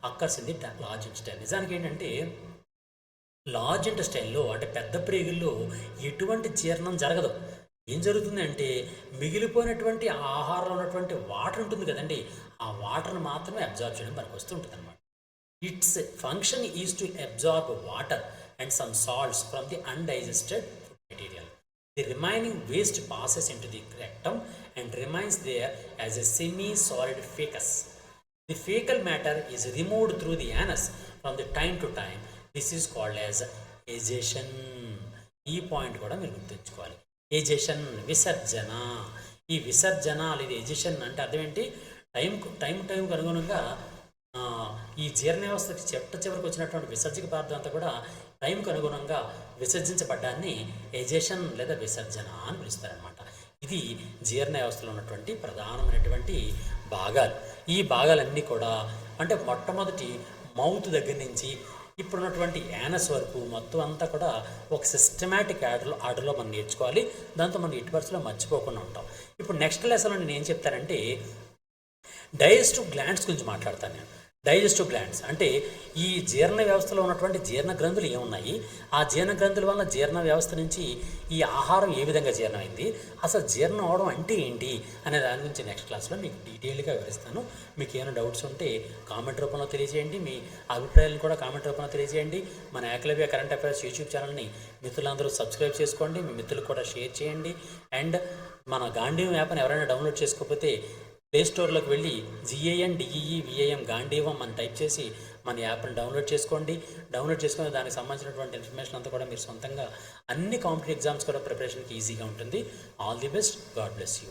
occurs in the large intestine. నిజానికి ఏంటంటే లార్జ్ ఇంటెస్టైన్లో అంటే పెద్ద ప్రేగుల్లో ఎటువంటి జీర్ణం జరగదు. ఏం జరుగుతుందంటే మిగిలిపోయినటువంటి ఆహారంలో ఉన్నటువంటి వాటర్ ఉంటుంది కదండి, ఆ వాటర్ని మాత్రమే అబ్జార్బ్ చేయడం మనకు వస్తూ ఉంటుంది అనమాట. It's function is to absorb water and some salts from the undigested food material. The remaining waste passes into the rectum and remains there as a semi-solid fecus. The fecal matter is removed through the anus from the time to time. This is called as ejection. ఈ point కూడా మీరు గుర్తుంచుకోవాలి. ఎజెషన్, విసర్జన. ఈ విసర్జన లేదా ఎజెషన్ అంటే అర్థం ఏంటి? టైంకు అనుగుణంగా ఈ జీర్ణ వ్యవస్థకి చివరికి వచ్చినటువంటి విసర్జక పదార్థం అంతా కూడా టైంకు అనుగుణంగా విసర్జించబడ్డాన్ని ఎజెషన్ లేదా విసర్జన అని పిలుస్తారనమాట. ఇది జీర్ణ వ్యవస్థలో ఉన్నటువంటి ప్రధానమైనటువంటి భాగాలు. ఈ భాగాలన్నీ కూడా అంటే మొట్టమొదటి మౌత్ దగ్గర నుంచి ఇప్పుడున్నటువంటి యానస్ వరకు మొత్తం అంతా కూడా ఒక సిస్టమేటిక్ ఆర్డర్లో మనం నేర్చుకోవాలి. దాంతో మనం ఎట్టి పరిస్థితుల్లో మర్చిపోకుండా ఉంటాం. ఇప్పుడు నెక్స్ట్ లెసన్లో నేను ఏం చెప్తానంటే డైజెస్టివ్ గ్లాండ్స్ గురించి మాట్లాడతాను నేను. డైజెస్టివ్ గ్లాండ్స్ అంటే ఈ జీర్ణ వ్యవస్థలో ఉన్నటువంటి జీర్ణ గ్రంథులు ఏమున్నాయి, ఆ జీర్ణ గ్రంథుల వల్ల జీర్ణ వ్యవస్థ నుంచి ఈ ఆహారం ఏ విధంగా జీర్ణమైంది, అసలు జీర్ణం అవడం అంటే ఏంటి అనే దాని గురించి నెక్స్ట్ క్లాస్లో మీకు డీటెయిల్గా వివరిస్తాను. మీకు ఏమైనా డౌట్స్ ఉంటే కామెంట్ రూపంలో తెలియజేయండి, మీ అభిప్రాయాలను కూడా కామెంట్ రూపంలో తెలియజేయండి. మన ఏకలవ్య కరెంట్ అఫైర్స్ యూట్యూబ్ ఛానల్ని మిత్రులందరూ సబ్స్క్రైబ్ చేసుకోండి, మీ మిత్రులకు కూడా షేర్ చేయండి. అండ్ మన గాంధీవం యాప్ని ఎవరైనా డౌన్లోడ్ చేసుకోకపోతే ప్లే స్టోర్లోకి వెళ్ళి GANDEEVAM గాంధీవం అని టైప్ చేసి మన యాప్ని డౌన్లోడ్ చేసుకోండి. డౌన్లోడ్ చేసుకుని దానికి సంబంధించినటువంటి ఇన్ఫర్మేషన్ అంతా కూడా మీరు సొంతంగా అన్ని కాంపిటేటివ్ ఎగ్జామ్స్ కూడా ప్రిపరేషన్కి ఈజీగా ఉంటుంది. All the best. God bless you.